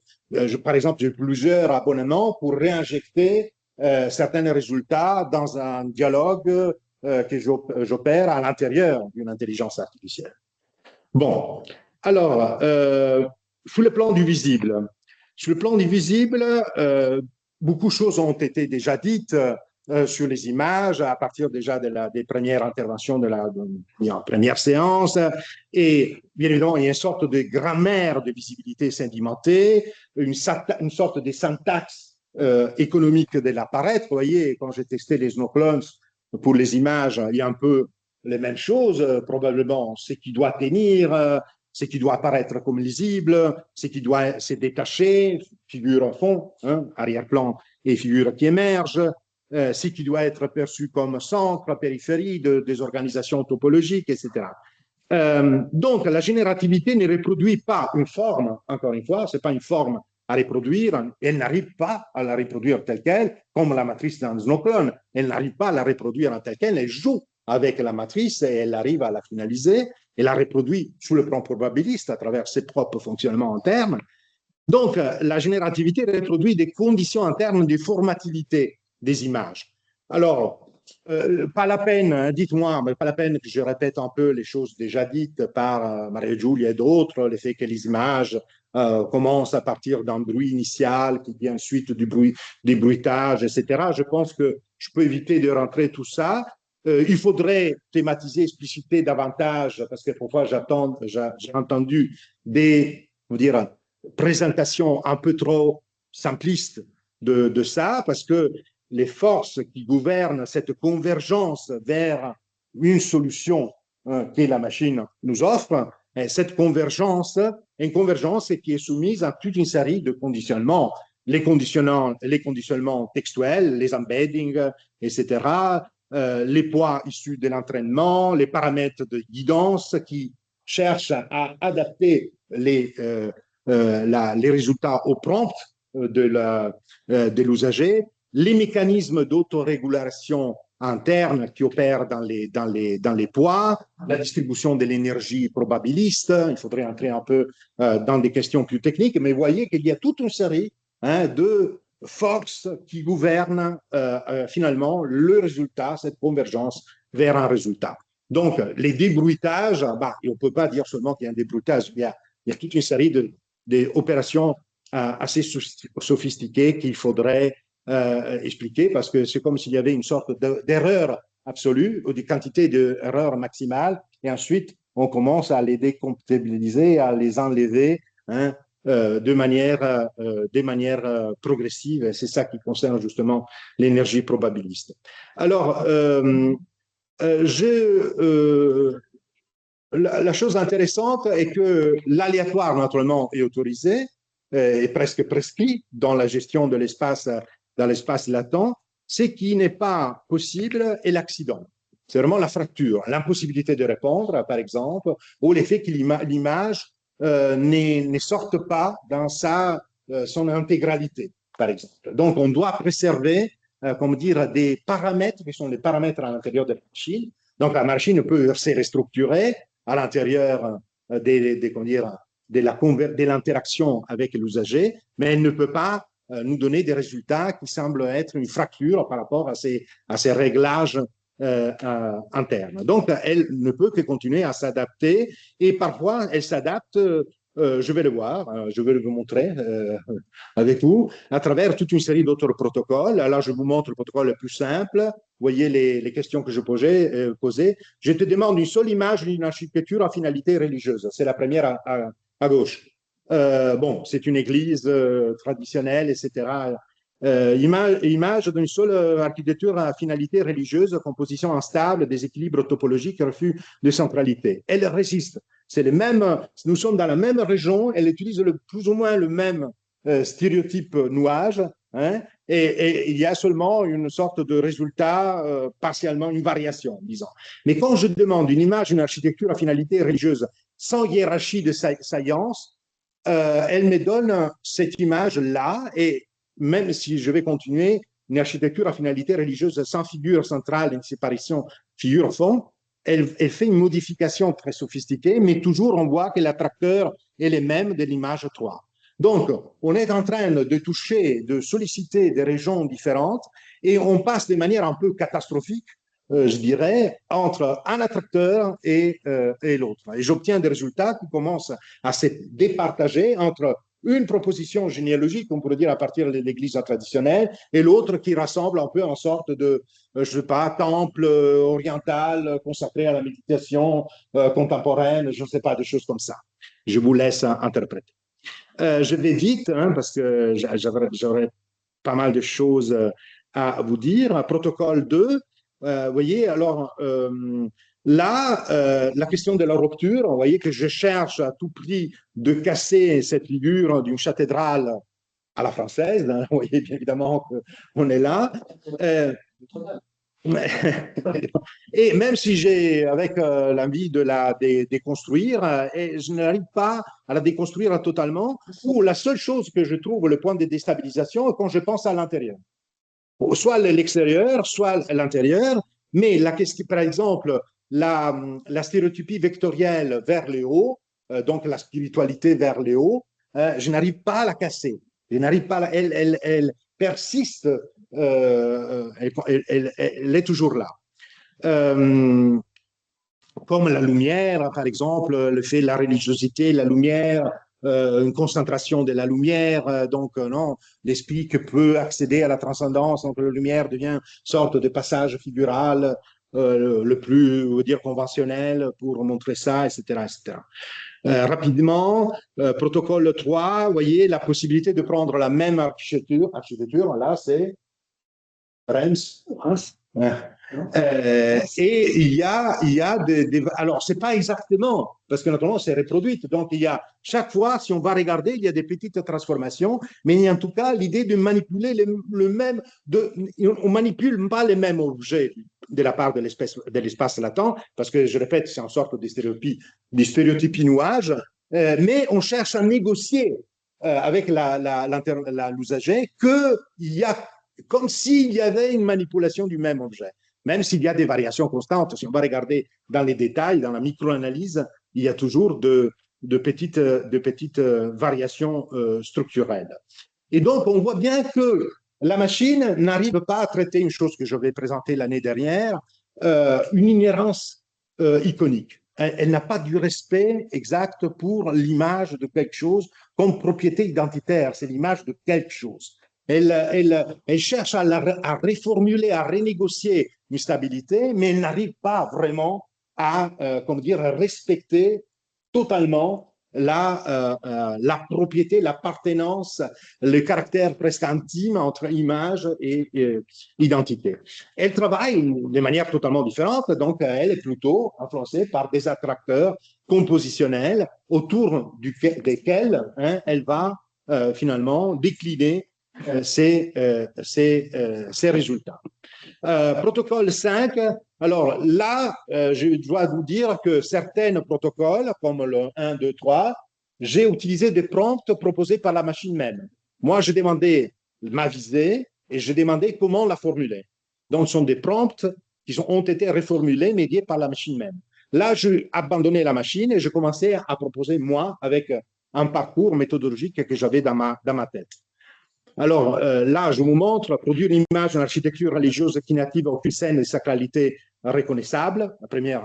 Par exemple, j'ai plusieurs abonnements pour réinjecter certains résultats dans un dialogue que j'opère à l'intérieur d'une intelligence artificielle. Bon, alors, sur le plan du visible, beaucoup de choses ont été déjà dites sur les images à partir déjà des premières interventions de la première séance, et bien évidemment, il y a une sorte de grammaire de visibilité sédimentée, une sorte de syntaxe économique de l'apparaître. Vous voyez, quand j'ai testé les snow clones pour les images, il y a un peu les mêmes choses, probablement ce qui doit tenir, ce qui doit apparaître comme lisible, ce qui doit se détacher, figure en fond, hein, arrière-plan et figure qui émerge, ce qui doit être perçu comme centre, périphérie des organisations topologiques, etc. Donc, la générativité ne reproduit pas une forme, encore une fois, ce n'est pas une forme à reproduire, elle n'arrive pas à la reproduire telle qu'elle, comme la matrice d'un snowclone, elle n'arrive pas à la reproduire en telle qu'elle, elle joue avec la matrice et elle arrive à la finaliser, et la reproduit sous le plan probabiliste à travers ses propres fonctionnements internes. Donc, la générativité reproduit des conditions internes de formativité des images. Alors, pas la peine, hein, dites-moi, mais pas la peine que je répète un peu les choses déjà dites par Maria Giulia et d'autres, le fait que les images commencent à partir d'un bruit initial qui vient ensuite du bruit, des bruitages, etc. Je pense que je peux éviter de rentrer tout ça. Il faudrait thématiser, expliciter davantage, parce que parfois j'ai entendu des, on dire, présentations un peu trop simplistes de ça, parce que les forces qui gouvernent cette convergence vers une solution que la machine nous offre, cette convergence est une convergence qui est soumise à toute une série de conditionnements, les conditionnements textuels, les embeddings, etc., les poids issus de l'entraînement, les paramètres de guidance qui cherchent à adapter les résultats au prompt de l'usager, les mécanismes d'autorégulation interne qui opèrent dans les poids, la distribution de l'énergie probabiliste. Il faudrait entrer un peu dans des questions plus techniques, mais vous voyez qu'il y a toute une série de forces qui gouvernent finalement le résultat, cette convergence vers un résultat. Donc, les débruitages, on ne peut pas dire seulement qu'il y a un débruitage, il y a toute une série d'opérations assez sophistiquées qu'il faudrait expliquer, parce que c'est comme s'il y avait une sorte d'erreur absolue ou de quantité d'erreurs maximales, et ensuite on commence à les décomptabiliser, à les enlever de manière progressive. C'est ça qui concerne justement l'énergie probabiliste. Alors, la chose intéressante est que l'aléatoire, naturellement, est autorisé, est presque prescrit dans la gestion de l'espace, dans l'espace latent. Ce qui n'est pas possible est l'accident. C'est vraiment la fracture, l'impossibilité de répondre, par exemple, ou l'effet que l'image ne sorte pas dans son intégralité, par exemple. Donc, on doit préserver, comment dire, des paramètres qui sont les paramètres à l'intérieur de la machine. Donc, la machine peut se restructurer à l'intérieur de l'interaction avec l'usager, mais elle ne peut pas nous donner des résultats qui semblent être une fracture par rapport à ces réglages internes. Donc, elle ne peut que continuer à s'adapter, et parfois, elle s'adapte, je vais le voir, je vais le montrer avec vous, à travers toute une série d'autres protocoles. Alors, je vous montre le protocole le plus simple. Vous voyez les questions que je posais. Je te demande une seule image d'une architecture à finalité religieuse. C'est la première à gauche. Bon, c'est une église traditionnelle, etc. Image d'une seule architecture à finalité religieuse, composition instable, déséquilibre topologique, refus de centralité. Elle résiste. C'est le même, nous sommes dans la même région, elle utilise plus ou moins le même stéréotype nuage, et il y a seulement une sorte de résultat, partiellement une variation, disons. Mais quand je demande une image, une architecture à finalité religieuse sans hiérarchie de saillance, elle me donne cette image-là, et même si je vais continuer, une architecture à finalité religieuse sans figure centrale, une séparation figure-fond, elle fait une modification très sophistiquée, mais toujours on voit que l'attracteur est le même de l'image 3. Donc, on est en train de toucher, de solliciter des régions différentes, et on passe de manière un peu catastrophique, je dirais, entre un attracteur et l'autre. Et j'obtiens des résultats qui commencent à se départager entre une proposition généalogique, on pourrait dire à partir de l'église traditionnelle, et l'autre qui rassemble un peu en sorte de, je ne sais pas, temple oriental consacré à la méditation contemporaine, je ne sais pas, des choses comme ça. Je vous laisse interpréter. Je vais vite, parce que j'aurais pas mal de choses à vous dire. Protocole 2, vous voyez, alors là, la question de la rupture, vous voyez que je cherche à tout prix de casser cette figure d'une cathédrale à la française. Vous voyez bien évidemment qu'on est là. Et même si j'ai avec l'envie de la déconstruire, et je n'arrive pas à la déconstruire totalement, ou la seule chose que je trouve le point de déstabilisation est quand je pense à l'intérieur. Soit l'extérieur, soit l'intérieur, mais la question, par exemple, la stéréotypie vectorielle vers le haut, donc la spiritualité vers le haut, je n'arrive pas à la casser. Je n'arrive pas elle persiste, elle est toujours là. Comme la lumière, par exemple, le fait de la religiosité, la lumière, une concentration de la lumière, donc non, l'esprit qui peut accéder à la transcendance, donc la lumière devient une sorte de passage figural le plus, on va dire, conventionnel pour montrer ça, etc., etc. Rapidement, protocole 3, vous voyez, la possibilité de prendre la même architecture là, c'est Reims, et il y a alors, c'est pas exactement, parce que naturellement, c'est reproduite. Donc, il y a, chaque fois, si on va regarder, il y a des petites transformations, mais il y a en tout cas l'idée de manipuler le même, on manipule pas les mêmes objets de la part de l'espace latent, parce que, je répète, c'est une sorte de stéréotypinouage, mais on cherche à négocier avec l'usager qu'il y a comme s'il y avait une manipulation du même objet, même s'il y a des variations constantes. Si on va regarder dans les détails, dans la micro-analyse, il y a toujours de petites variations structurelles. Et donc, on voit bien que la machine n'arrive pas à traiter une chose que je vais présenter l'année dernière, une inhérence iconique. Elle n'a pas du respect exact pour l'image de quelque chose comme propriété identitaire, c'est l'image de quelque chose. Elle cherche à reformuler, à renégocier une stabilité, mais elle n'arrive pas vraiment à respecter totalement la propriété, l'appartenance, le caractère presque intime entre image et identité. Elle travaille de manière totalement différente, donc elle est plutôt influencée par des attracteurs compositionnels autour desquels elle va finalement décliner ces résultats. Protocole 5, alors là, je dois vous dire que certains protocoles, comme le 1, 2, 3, j'ai utilisé des prompts proposés par la machine même. Moi, je demandais ma visée et je demandais comment la formuler. Donc, ce sont des prompts qui ont été reformulés, médiés par la machine même. Là, j'ai abandonné la machine et je commençais à proposer, moi, avec un parcours méthodologique que j'avais dans ma tête. Alors là, je vous montre, produire une image d'une architecture religieuse qui n'active aucune scène de sacralité reconnaissable, la première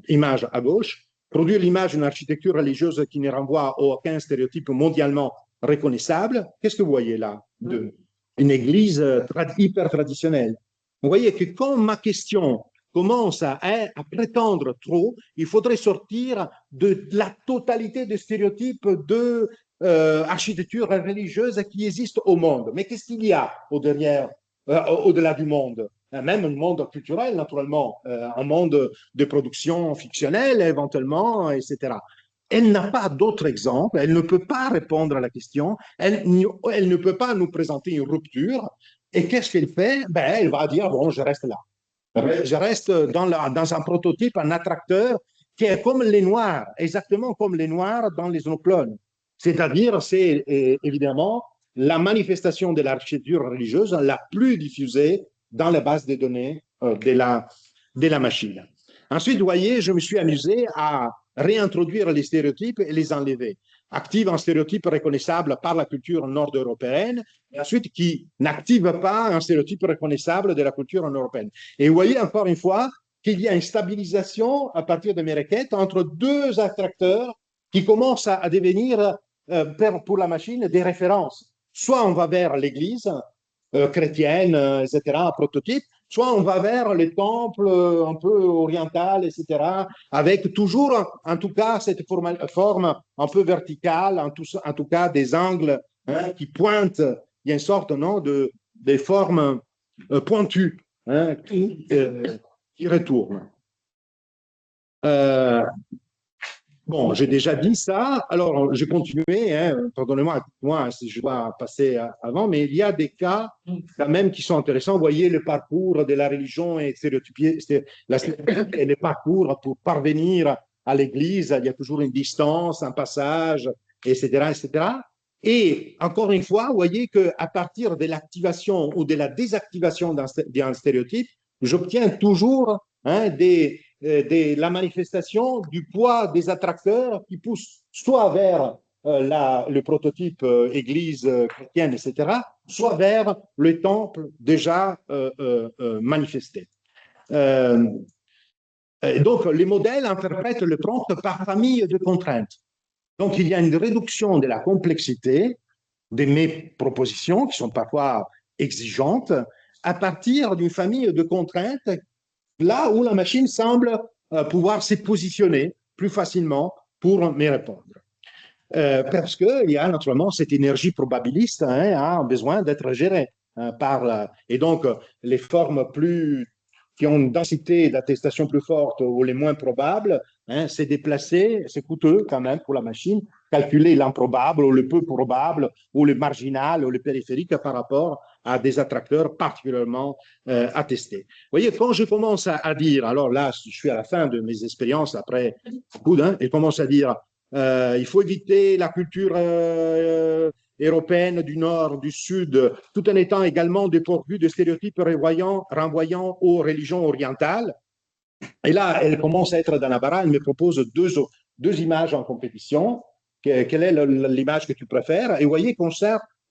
image à gauche. Produire l'image d'une architecture religieuse qui ne renvoie à aucun stéréotype mondialement reconnaissable. Qu'est-ce que vous voyez là? Une église hyper traditionnelle. Vous voyez que quand ma question commence à prétendre trop, il faudrait sortir de la totalité des stéréotypes de architecture religieuse qui existe au monde. Mais qu'est-ce qu'il y a au-delà du monde? Même un monde culturel, naturellement, un monde de production fictionnelle, éventuellement, etc. Elle n'a pas d'autre exemple, elle ne peut pas répondre à la question, elle ne peut pas nous présenter une rupture. Et qu'est-ce qu'elle fait? Elle va dire, bon, je reste là. Je reste dans un prototype, un attracteur qui est comme les Noirs, exactement comme les Noirs dans les zonoclones. C'est-à-dire, c'est évidemment la manifestation de l'architecture religieuse la plus diffusée dans la base de données de la machine. Ensuite, vous voyez, je me suis amusé à réintroduire les stéréotypes et les enlever. Active un stéréotype reconnaissable par la culture nord-européenne, et ensuite qui n'active pas un stéréotype reconnaissable de la culture nord-européenne. Et vous voyez encore une fois qu'il y a une stabilisation à partir de mes requêtes entre deux attracteurs qui commencent à devenir, pour la machine, des références. Soit on va vers l'église chrétienne, etc., un prototype, soit on va vers les temples un peu orientales, etc., avec toujours, en tout cas, cette forme un peu verticale, en tout cas des angles qui pointent. Il y a une sorte de formes pointues qui retournent. Bon, j'ai déjà dit ça, alors je continuais, pardonnez-moi si je dois passer avant, mais il y a des cas quand même qui sont intéressants. Vous voyez le parcours de la religion et stéréotypé, et le parcours pour parvenir à l'église, il y a toujours une distance, un passage, etc., etc. Et encore une fois, vous voyez qu'à partir de l'activation ou de la désactivation d'un stéréotype, j'obtiens toujours des de la manifestation du poids des attracteurs qui poussent soit vers le prototype église chrétienne, etc., soit vers le temple déjà manifesté. Donc, les modèles interprètent le prompt par famille de contraintes. Donc, il y a une réduction de la complexité de mes propositions, qui sont parfois exigeantes, à partir d'une famille de contraintes, là où la machine semble pouvoir se positionner plus facilement pour me répondre. Parce qu'il y a naturellement cette énergie probabiliste a besoin d'être gérée et donc les formes qui ont une densité d'attestation plus forte ou les moins probables, c'est déplacé, c'est coûteux quand même pour la machine, calculer l'improbable ou le peu probable ou le marginal ou le périphérique par rapport à des attracteurs particulièrement attestés. Vous voyez, quand je commence à dire, alors là, je suis à la fin de mes expériences après beaucoup, et commence à dire il faut éviter la culture européenne du Nord, du Sud, tout en étant également dépourvu de stéréotypes renvoyant aux religions orientales. Et là, elle commence à être dans la barre, elle me propose deux images en compétition. Quelle est l'image que tu préfères? Et vous voyez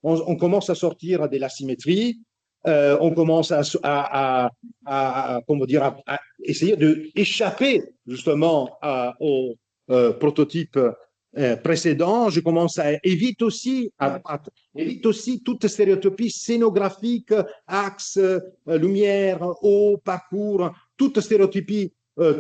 on commence à sortir de la symétrie, on commence à essayer d'échapper justement au prototype précédent. Je commence à éviter aussi toute stéréotypie scénographique, axe, lumière, eau, parcours, toute stéréotypie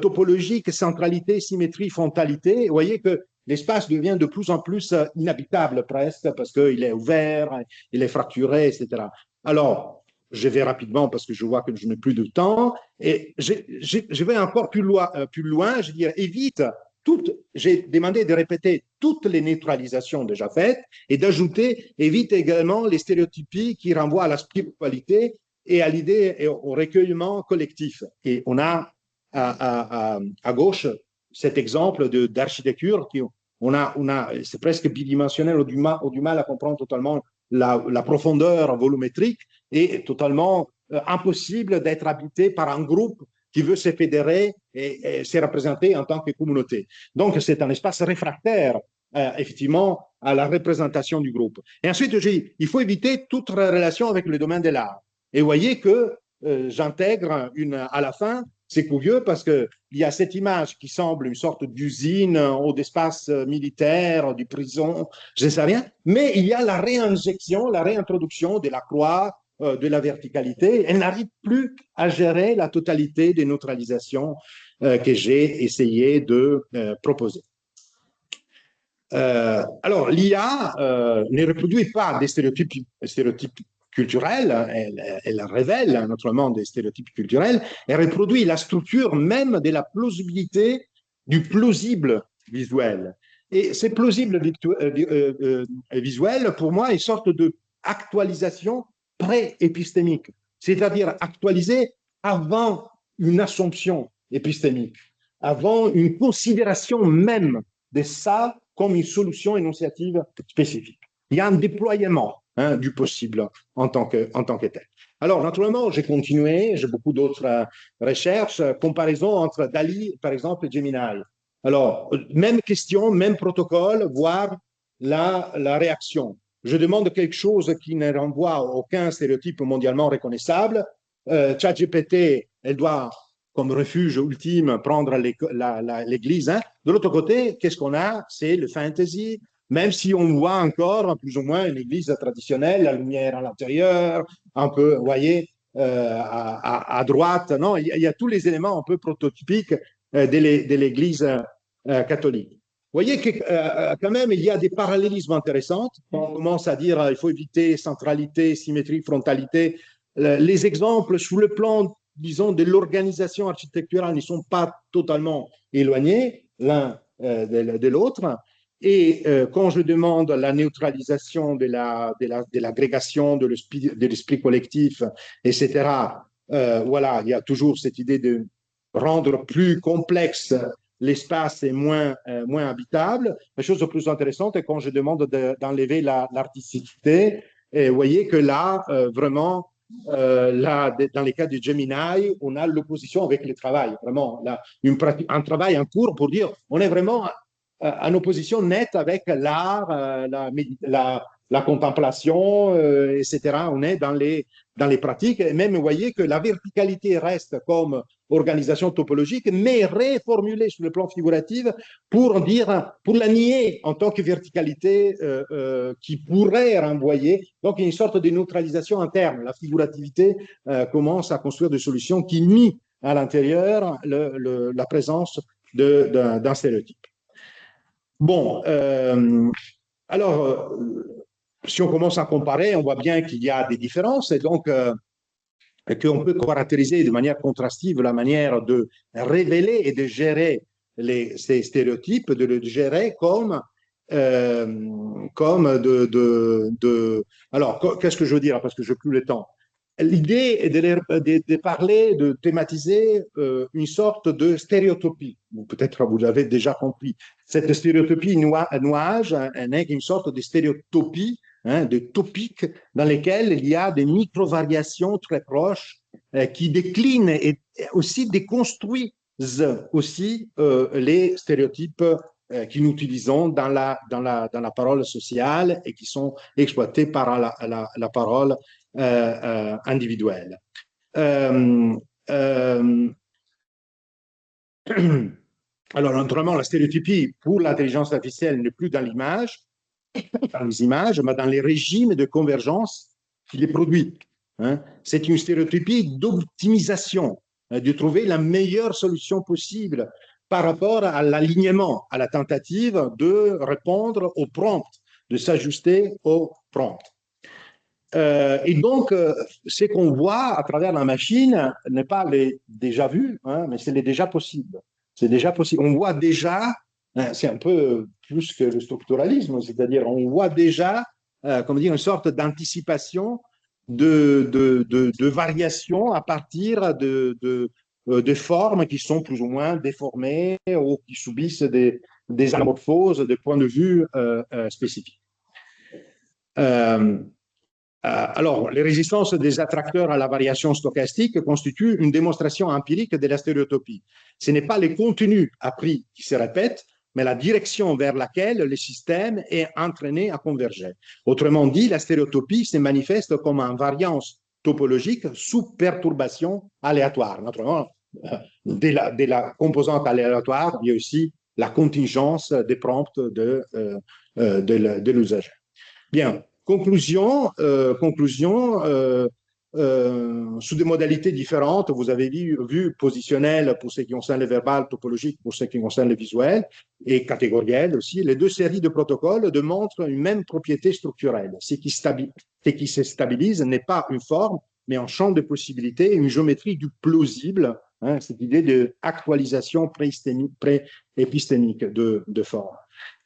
topologique, centralité, symétrie, frontalité. Vous voyez que l'espace devient de plus en plus inhabitable presque parce qu'il est ouvert, il est fracturé, etc. Alors, je vais rapidement parce que je vois que je n'ai plus de temps et je vais encore plus loin, je veux dire, évite j'ai demandé de répéter toutes les neutralisations déjà faites et d'ajouter, évite également les stéréotypies qui renvoient à la spiritualité et à l'idée et au recueillement collectif. Et on a à gauche cet exemple d'architecture qui c'est presque bidimensionnel, on a du mal à comprendre totalement la profondeur volumétrique et totalement impossible d'être habité par un groupe qui veut se fédérer et se représenter en tant que communauté. Donc, c'est un espace réfractaire, effectivement, à la représentation du groupe. Et ensuite, il faut éviter toute relation avec le domaine de l'art. Et vous voyez que j'intègre à la fin, c'est curieux parce qu'il y a cette image qui semble une sorte d'usine ou d'espace militaire, de prison, je ne sais rien, mais il y a la réinjection, la réintroduction de la croix, de la verticalité. Elle n'arrive plus à gérer la totalité des neutralisations que j'ai essayé de proposer. Alors, l'IA ne reproduit pas des stéréotypes culturels, elle révèle naturellement des stéréotypes culturels, elle reproduit la structure même de la plausibilité du plausible visuel. Et ces plausibles visuels, pour moi, une sorte d'actualisation pré-épistémique, c'est-à-dire actualisée avant une assumption épistémique, avant une considération même de ça comme une solution énonciative spécifique. Il y a un déploiement du possible en tant que tel. Alors, naturellement, j'ai continué, j'ai beaucoup d'autres recherches, comparaison entre DALL-E, par exemple, et Gemini. Alors, même question, même protocole, voire la réaction. Je demande quelque chose qui ne renvoie à aucun stéréotype mondialement reconnaissable. ChatGPT, elle doit, comme refuge ultime, prendre l'église. De l'autre côté, qu'est-ce qu'on a? C'est le fantasy, même si on voit encore plus ou moins une église traditionnelle, la lumière à l'intérieur, un peu, vous voyez, à droite. Non, il y a tous les éléments un peu prototypiques de l'église catholique. Vous voyez que quand même, il y a des parallélismes intéressants. On commence à dire il faut éviter centralité, symétrie, frontalité. Les exemples sous le plan, disons, de l'organisation architecturale ne sont pas totalement éloignés l'un de l'autre. Et quand je demande la neutralisation de l'agrégation, de l'esprit collectif, etc., voilà, il y a toujours cette idée de rendre plus complexe l'espace est moins habitable. La chose la plus intéressante est quand je demande d'enlever l'artisticité. Et vous voyez que là, vraiment, là, dans les cas du Gemini, on a l'opposition avec le travail, vraiment, là, un travail en cours pour dire on est vraiment en opposition nette avec l'art, la contemplation, etc. On est dans les pratiques, et même vous voyez que la verticalité reste comme organisation topologique, mais réformulée sur le plan figuratif pour dire, pour la nier en tant que verticalité qui pourrait renvoyer. Donc, il y a une sorte de neutralisation interne. La figurativité commence à construire des solutions qui nient à l'intérieur la présence d'un stéréotype. Bon, alors, si on commence à comparer, on voit bien qu'il y a des différences et donc qu'on peut caractériser de manière contrastive la manière de révéler et de gérer ces stéréotypes, de les gérer comme Alors, qu'est-ce que je veux dire? Parce que je n'ai plus le temps. L'idée est de parler, de thématiser une sorte de stéréotypie. Peut-être vous l'avez déjà compris. Cette stéréotypie nuage n'est qu'une sorte de stéréotypie, de topiques dans lesquels il y a des micro-variations très proches qui déclinent et aussi déconstruisent aussi les stéréotypes que nous utilisons dans la parole sociale et qui sont exploités par la parole individuelle. Alors, naturellement, la stéréotypie pour l'intelligence artificielle n'est plus dans l'image, dans les images, mais dans les régimes de convergence qui les produit. C'est une stéréotypie d'optimisation, de trouver la meilleure solution possible par rapport à l'alignement, à la tentative de répondre au prompt, de s'ajuster au prompt. Et donc, ce qu'on voit à travers la machine n'est pas les déjà vus, mais c'est les déjà possibles. C'est déjà possible. On voit déjà, c'est un peu plus que le structuralisme, c'est-à-dire on voit déjà, comment dire, une sorte d'anticipation de variations à partir de formes qui sont plus ou moins déformées ou qui subissent des anamorphoses de points de vue spécifiques. Alors, les résistances des attracteurs à la variation stochastique constituent une démonstration empirique de la stéréotypie. Ce n'est pas les contenus appris qui se répètent, mais la direction vers laquelle le système est entraîné à converger. Autrement dit, la stéréotypie se manifeste comme une variance topologique sous perturbation aléatoire. Naturellement, de la composante aléatoire, il y a aussi la contingence des prompts de l'usager. Bien. Conclusion, sous des modalités différentes, vous avez vu positionnel pour ce qui concerne le verbal, topologique pour ce qui concerne le visuel, et catégoriel aussi. Les deux séries de protocoles démontrent une même propriété structurelle. Ce qui se stabilise n'est pas une forme, mais un champ de possibilités, une géométrie du plausible, cette idée d'actualisation pré-épistémique de forme.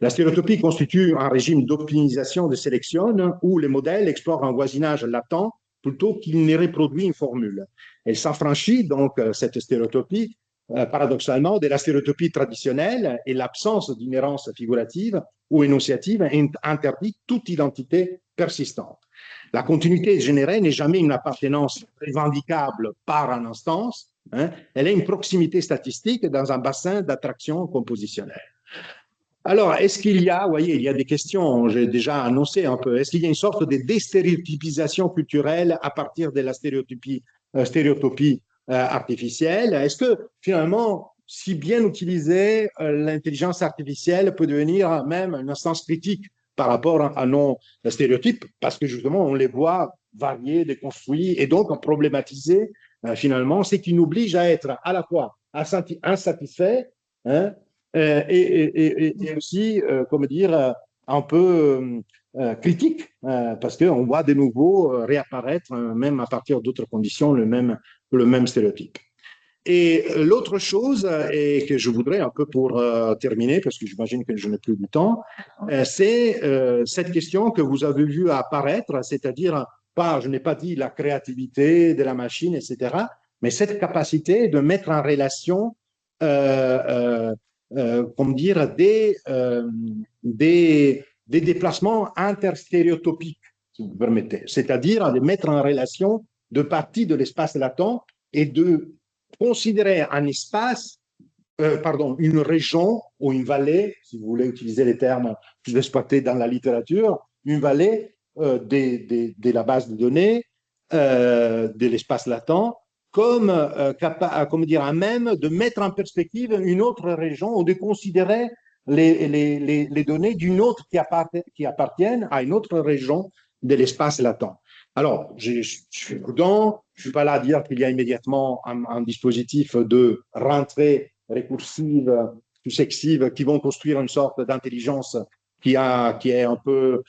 La stéréotypie constitue un régime d'optimisation de sélection où le modèle explore un voisinage latent plutôt qu'il ne reproduit une formule. Elle s'affranchit donc, cette stéréotypie, paradoxalement, de la stéréotypie traditionnelle et l'absence d'inhérence figurative ou énonciative interdit toute identité persistante. La continuité générée n'est jamais une appartenance revendicable par une instance, elle est une proximité statistique dans un bassin d'attraction compositionnelle. Alors, est-ce qu'il y a, vous voyez, il y a des questions, j'ai déjà annoncé un peu, est-ce qu'il y a une sorte de déstéréotypisation culturelle à partir de la stéréotypie artificielle? Est-ce que finalement, si bien utilisée, l'intelligence artificielle peut devenir même une instance critique par rapport à nos stéréotypes? Parce que justement, on les voit variés, déconstruits et donc problématisés finalement, ce qui nous oblige à être à la fois insatisfaits, et aussi, comment dire, un peu critique, parce qu'on voit de nouveau réapparaître, même à partir d'autres conditions, le même stéréotype. Et l'autre chose, et que je voudrais un peu pour terminer, parce que j'imagine que je n'ai plus du temps, c'est cette question que vous avez vue apparaître, c'est-à-dire, je n'ai pas dit la créativité de la machine, etc., mais cette capacité de mettre en relation comment dire, des déplacements interstéréotopiques, si vous permettez, c'est-à-dire de mettre en relation de partie de l'espace latent et de considérer un espace, une région ou une vallée, si vous voulez utiliser les termes plus exploités dans la littérature, une vallée de la base de données, de l'espace latent, comme dire, à même de mettre en perspective une autre région ou de considérer les données d'une autre qui appartiennent à une autre région de l'espace latent. Alors, je suis prudent, je ne suis pas là à dire qu'il y a immédiatement un dispositif de rentrée récursive, successive, qui vont construire une sorte d'intelligence qui est un peu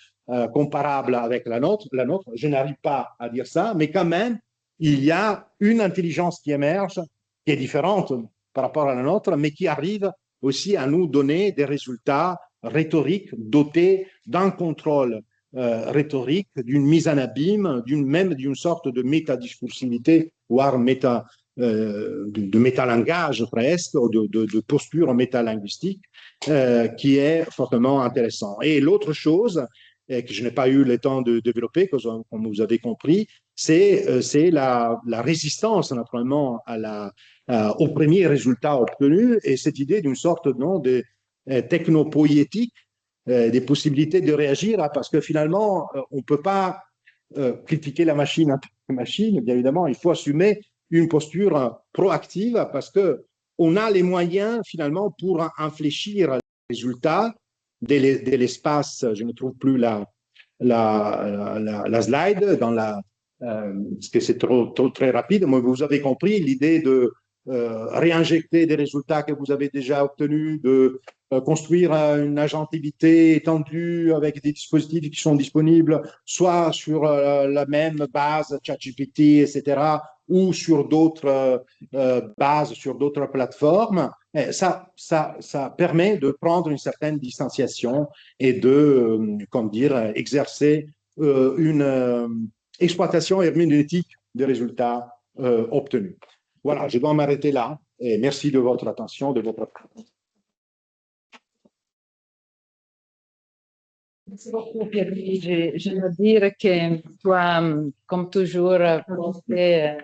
comparable avec la nôtre. Je n'arrive pas à dire ça, mais quand même, il y a une intelligence qui émerge, qui est différente par rapport à la nôtre, mais qui arrive aussi à nous donner des résultats rhétoriques dotés d'un contrôle rhétorique, d'une mise en abîme, même d'une sorte de métadiscursivité, voire de métalangage presque, de posture métalinguistique, qui est fortement intéressant. Et l'autre chose que je n'ai pas eu le temps de développer, comme vous avez compris, c'est la résistance, naturellement, au premier résultat obtenu et cette idée d'une sorte de technopoïétique, des possibilités de réagir, parce que finalement, on ne peut pas critiquer la machine, bien évidemment, il faut assumer une posture proactive parce qu'on a les moyens, finalement, pour infléchir les résultats de l'espace. Je ne trouve plus la slide parce que c'est très rapide, mais vous avez compris l'idée de réinjecter des résultats que vous avez déjà obtenus, de construire une agentivité étendue avec des dispositifs qui sont disponibles soit sur la même base ChatGPT, etc., ou sur d'autres bases, sur d'autres plateformes. Ça permet de prendre une certaine distanciation et de, comme dire, exercer une exploitation herméneutique des résultats obtenus. Voilà, je dois m'arrêter là et merci de votre attention, de votre attention. Merci beaucoup, Pierluigi. Je veux dire que tu as, comme toujours, pensé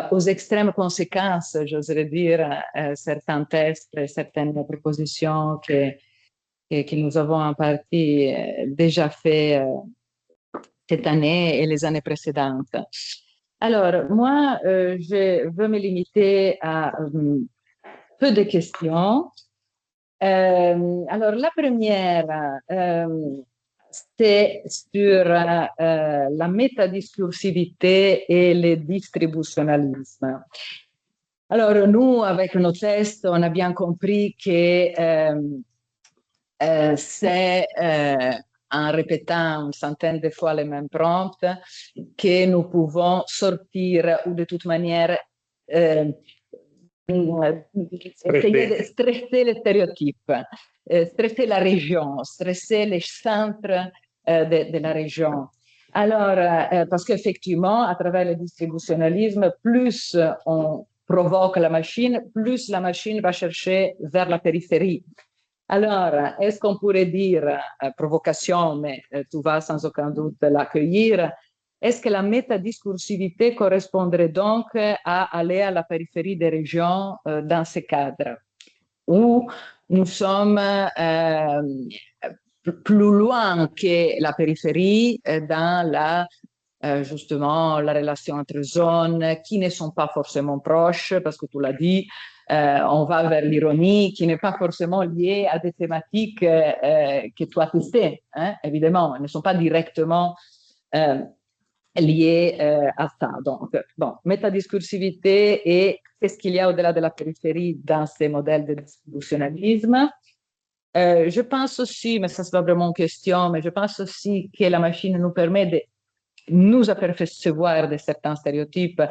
aux extrêmes conséquences, j'oserais dire, certains tests, certaines propositions que nous avons en partie déjà fait cette année et les années précédentes. Alors, moi, je veux me limiter à peu de questions. Alors, la première, c'est sur la métadiscursivité et le distributionnalisme. Alors, nous, avec nos tests, on a bien compris que c'est en répétant une centaine de fois les mêmes prompts que nous pouvons sortir ou de toute manière essayer de stresser les stéréotypes, stresser la région, stresser les centres de la région. Alors, parce qu'effectivement, à travers le distributionnalisme, plus on provoque la machine, plus la machine va chercher vers la périphérie. Alors, est-ce qu'on pourrait dire, provocation, mais tu vas sans aucun doute l'accueillir, est-ce que la métadiscursivité correspondrait donc à aller à la périphérie des régions dans ce cadre, où nous sommes plus loin que la périphérie dans justement la relation entre zones qui ne sont pas forcément proches, parce que tu l'as dit, on va vers l'ironie qui n'est pas forcément liée à des thématiques que tu as testées, hein, évidemment, elles ne sont pas directement liées à ça. Donc, bon, métadiscursivité et qu'est-ce qu'il y a au-delà de la périphérie dans ces modèles de distributionnalisme. Je pense aussi, mais ça c'est pas vraiment une question, mais je pense aussi que la machine nous permet de nous apercevoir de certains stéréotypes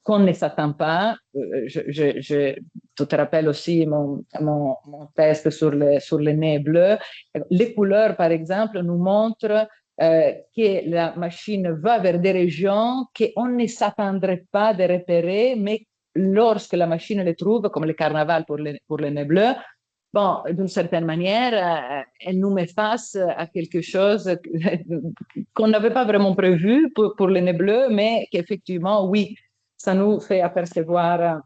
qu'on ne s'attend pas. Je te rappelle aussi mon test sur les nez bleus. Les couleurs, par exemple, nous montrent que la machine va vers des régions qu'on ne s'attendrait pas de repérer, mais lorsque la machine les trouve, comme le carnaval pour les nez bleus, bon, d'une certaine manière, elle nous met face à quelque chose qu'on n'avait pas vraiment prévu pour les nez bleus, mais qu'effectivement, oui, ça nous fait apercevoir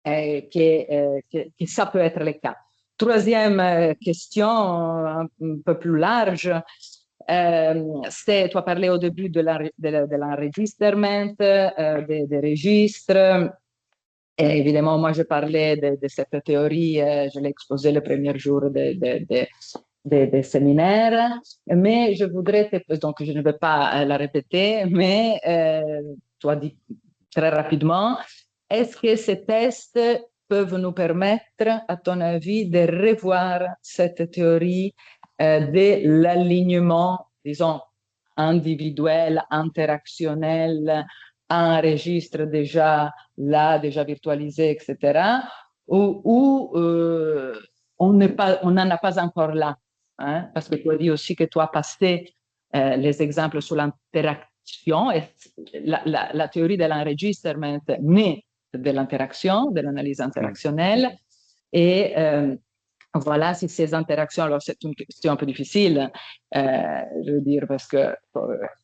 que ça peut être le cas. Troisième question, un peu plus large, tu as parlé au début de l'enregistrement, des registres. Et évidemment, moi, je parlais de cette théorie, je l'ai exposée le premier jour des séminaires, mais je voudrais, donc je ne vais pas la répéter, mais tu as dit très rapidement, est-ce que ces tests peuvent nous permettre, à ton avis, de revoir cette théorie de l'alignement, disons, individuel, interactionnel, un registre déjà là, déjà virtualisé, etc., où on n'en a pas encore là. Hein? Parce que tu as dit aussi que tu as passé les exemples sur l'interaction et la théorie de l'enregistrement naît de l'interaction, de l'analyse interactionnelle. Et voilà, si ces interactions, alors c'est une question un peu difficile, je veux dire, parce que,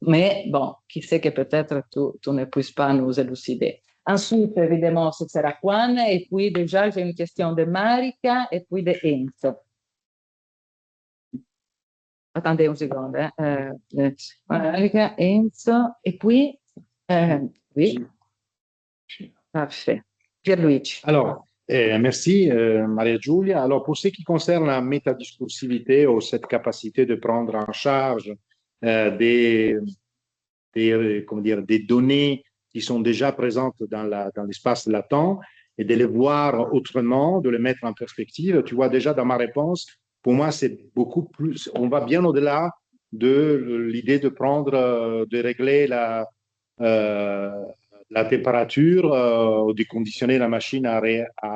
mais bon, qui sait que peut-être tu ne puisses pas nous élucider. Ensuite, évidemment, ce sera Juan, et puis déjà, j'ai une question de Marika, et puis de Enzo. Attendez une seconde. Marika, Enzo, et puis, oui, parfait. Pierluigi. Alors, merci Maria Giulia. Alors, pour ce qui concerne la métadiscursivité ou cette capacité de prendre en charge comment dire, des données qui sont déjà présentes dans l'espace latent et de les voir autrement, de les mettre en perspective, tu vois déjà dans ma réponse, pour moi, c'est beaucoup plus, on va bien au-delà de l'idée de prendre, de régler la température ou de conditionner la machine à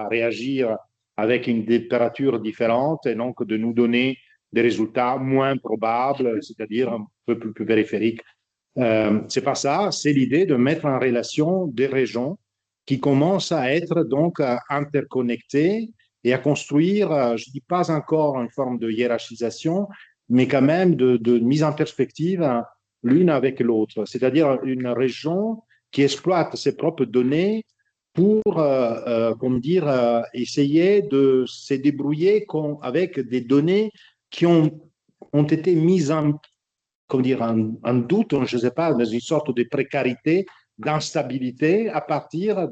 réagir avec une température différente et donc de nous donner des résultats moins probables, c'est-à-dire un peu plus périphériques. C'est pas ça, c'est l'idée de mettre en relation des régions qui commencent à être donc interconnectées et à construire, je dis pas encore une forme de hiérarchisation, mais quand même de mise en perspective l'une avec l'autre, c'est-à-dire une région qui exploite ses propres données pour, comment dire, essayer de se débrouiller avec des données qui ont été mises comment dire, en doute, je ne sais pas, dans une sorte de précarité, d'instabilité à partir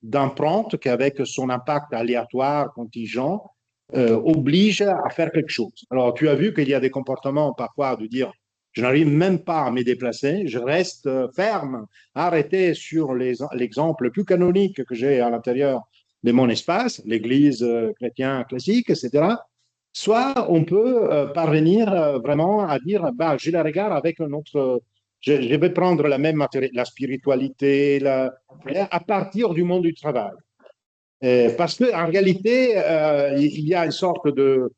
d'empreintes qui, avec son impact aléatoire, contingent, oblige à faire quelque chose. Alors, tu as vu qu'il y a des comportements parfois de dire je n'arrive même pas à me déplacer, je reste ferme, arrêté sur l'exemple le plus canonique que j'ai à l'intérieur de mon espace, l'église chrétienne classique, etc. Soit on peut parvenir vraiment à dire, bah, je la regarde avec un autre, je vais prendre la même la spiritualité, à partir du monde du travail. Parce qu'en réalité, il y a une sorte de,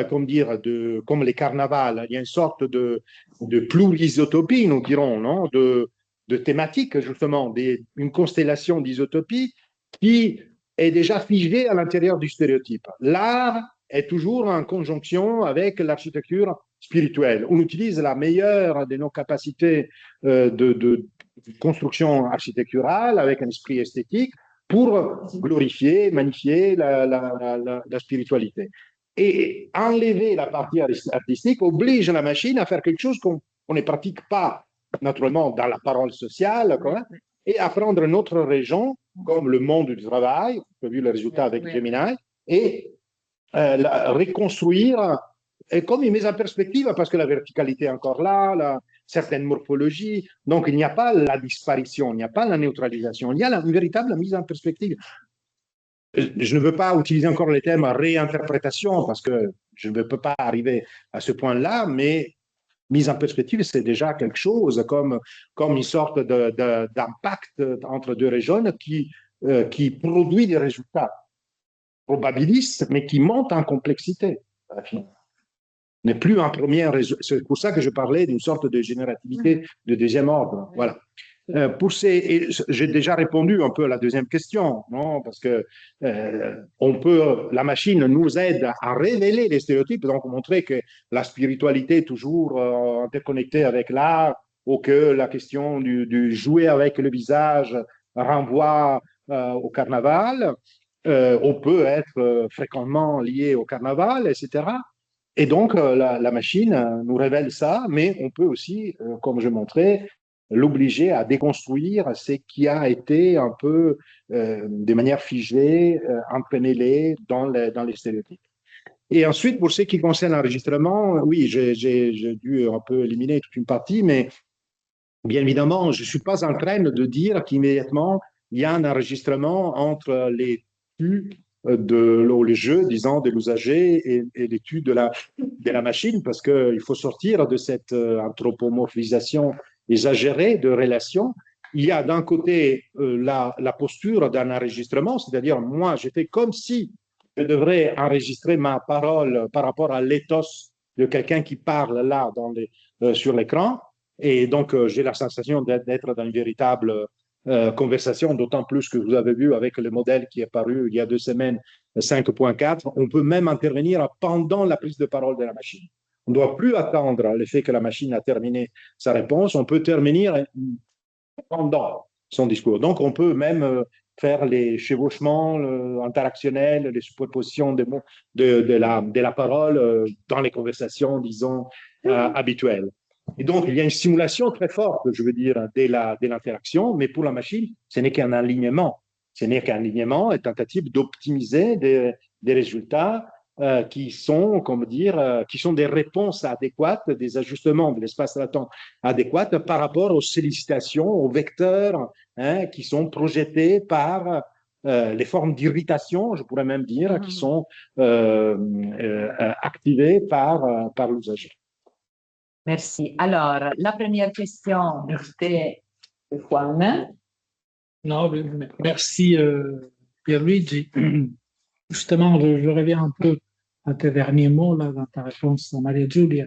comment dire, comme les carnavals, il y a une sorte de plurisotopie, nous dirons, non, de thématiques, justement, une constellation d'isotopies qui est déjà figée à l'intérieur du stéréotype. L'art est toujours en conjonction avec l'architecture spirituelle. On utilise la meilleure de nos capacités de construction architecturale avec un esprit esthétique pour glorifier, magnifier la spiritualité. Et enlever la partie artistique oblige la machine à faire quelque chose qu'on ne pratique pas naturellement dans la parole sociale, et à prendre une autre région, comme le monde du travail, on a vu le résultat avec Gemini, et reconstruire, et comme une mise en perspective, parce que la verticalité est encore là, certaines morphologies, donc il n'y a pas la disparition, il n'y a pas la neutralisation, il y a une véritable mise en perspective. Je ne veux pas utiliser encore le terme réinterprétation, parce que je ne peux pas arriver à ce point-là, mais mise en perspective, c'est déjà quelque chose, comme une sorte d'impact entre deux régions qui produit des résultats probabilistes, mais qui montent en complexité. N'est plus en première. C'est pour ça que je parlais d'une sorte de générativité de deuxième ordre. Voilà. J'ai déjà répondu un peu à la deuxième question, non? Parce que la machine nous aide à révéler les stéréotypes, donc montrer que la spiritualité est toujours interconnectée avec l'art, ou que la question du jouer avec le visage renvoie au carnaval. On peut être fréquemment lié au carnaval, etc. Et donc, la machine nous révèle ça, mais on peut aussi, comme je montrais, l'obliger à déconstruire ce qui a été un peu de manière figée, entremêlé dans les stéréotypes. Et ensuite, pour ce qui concerne l'enregistrement, oui, j'ai dû un peu éliminer toute une partie, mais bien évidemment, je ne suis pas en train de dire qu'immédiatement, il y a un enregistrement entre les tus les jeux, disons, de l'usager et les tus de la machine, parce qu'il faut sortir de cette anthropomorphisation exagérée de relations. Il y a d'un côté la posture d'un enregistrement, c'est-à-dire moi, je fais comme si je devrais enregistrer ma parole par rapport à l'éthos de quelqu'un qui parle là sur l'écran. Et donc, j'ai la sensation d'être dans une véritable conversation, d'autant plus que vous avez vu avec le modèle qui est paru il y a 2 semaines, 5.4, on peut même intervenir pendant la prise de parole de la machine. On ne doit plus attendre le fait que la machine a terminé sa réponse, on peut terminer pendant son discours. Donc, on peut même faire les chevauchements interactionnels, les superpositions de la parole dans les conversations, disons, habituelles. Et donc, il y a une simulation très forte, je veux dire, de l'interaction, mais pour la machine, ce n'est qu'un alignement. Ce n'est qu'un alignement et tentative d'optimiser des résultats qui sont, comment dire, qui sont des réponses adéquates, des ajustements de l'espace latent adéquats par rapport aux sollicitations, aux vecteurs qui sont projetés par les formes d'irritation, je pourrais même dire, qui sont activées par l'usager. Merci. Alors, la première question de Juan. Non, merci Pierluigi. Justement, je reviens un peu à tes derniers mots là, dans ta réponse à Maria Giulia,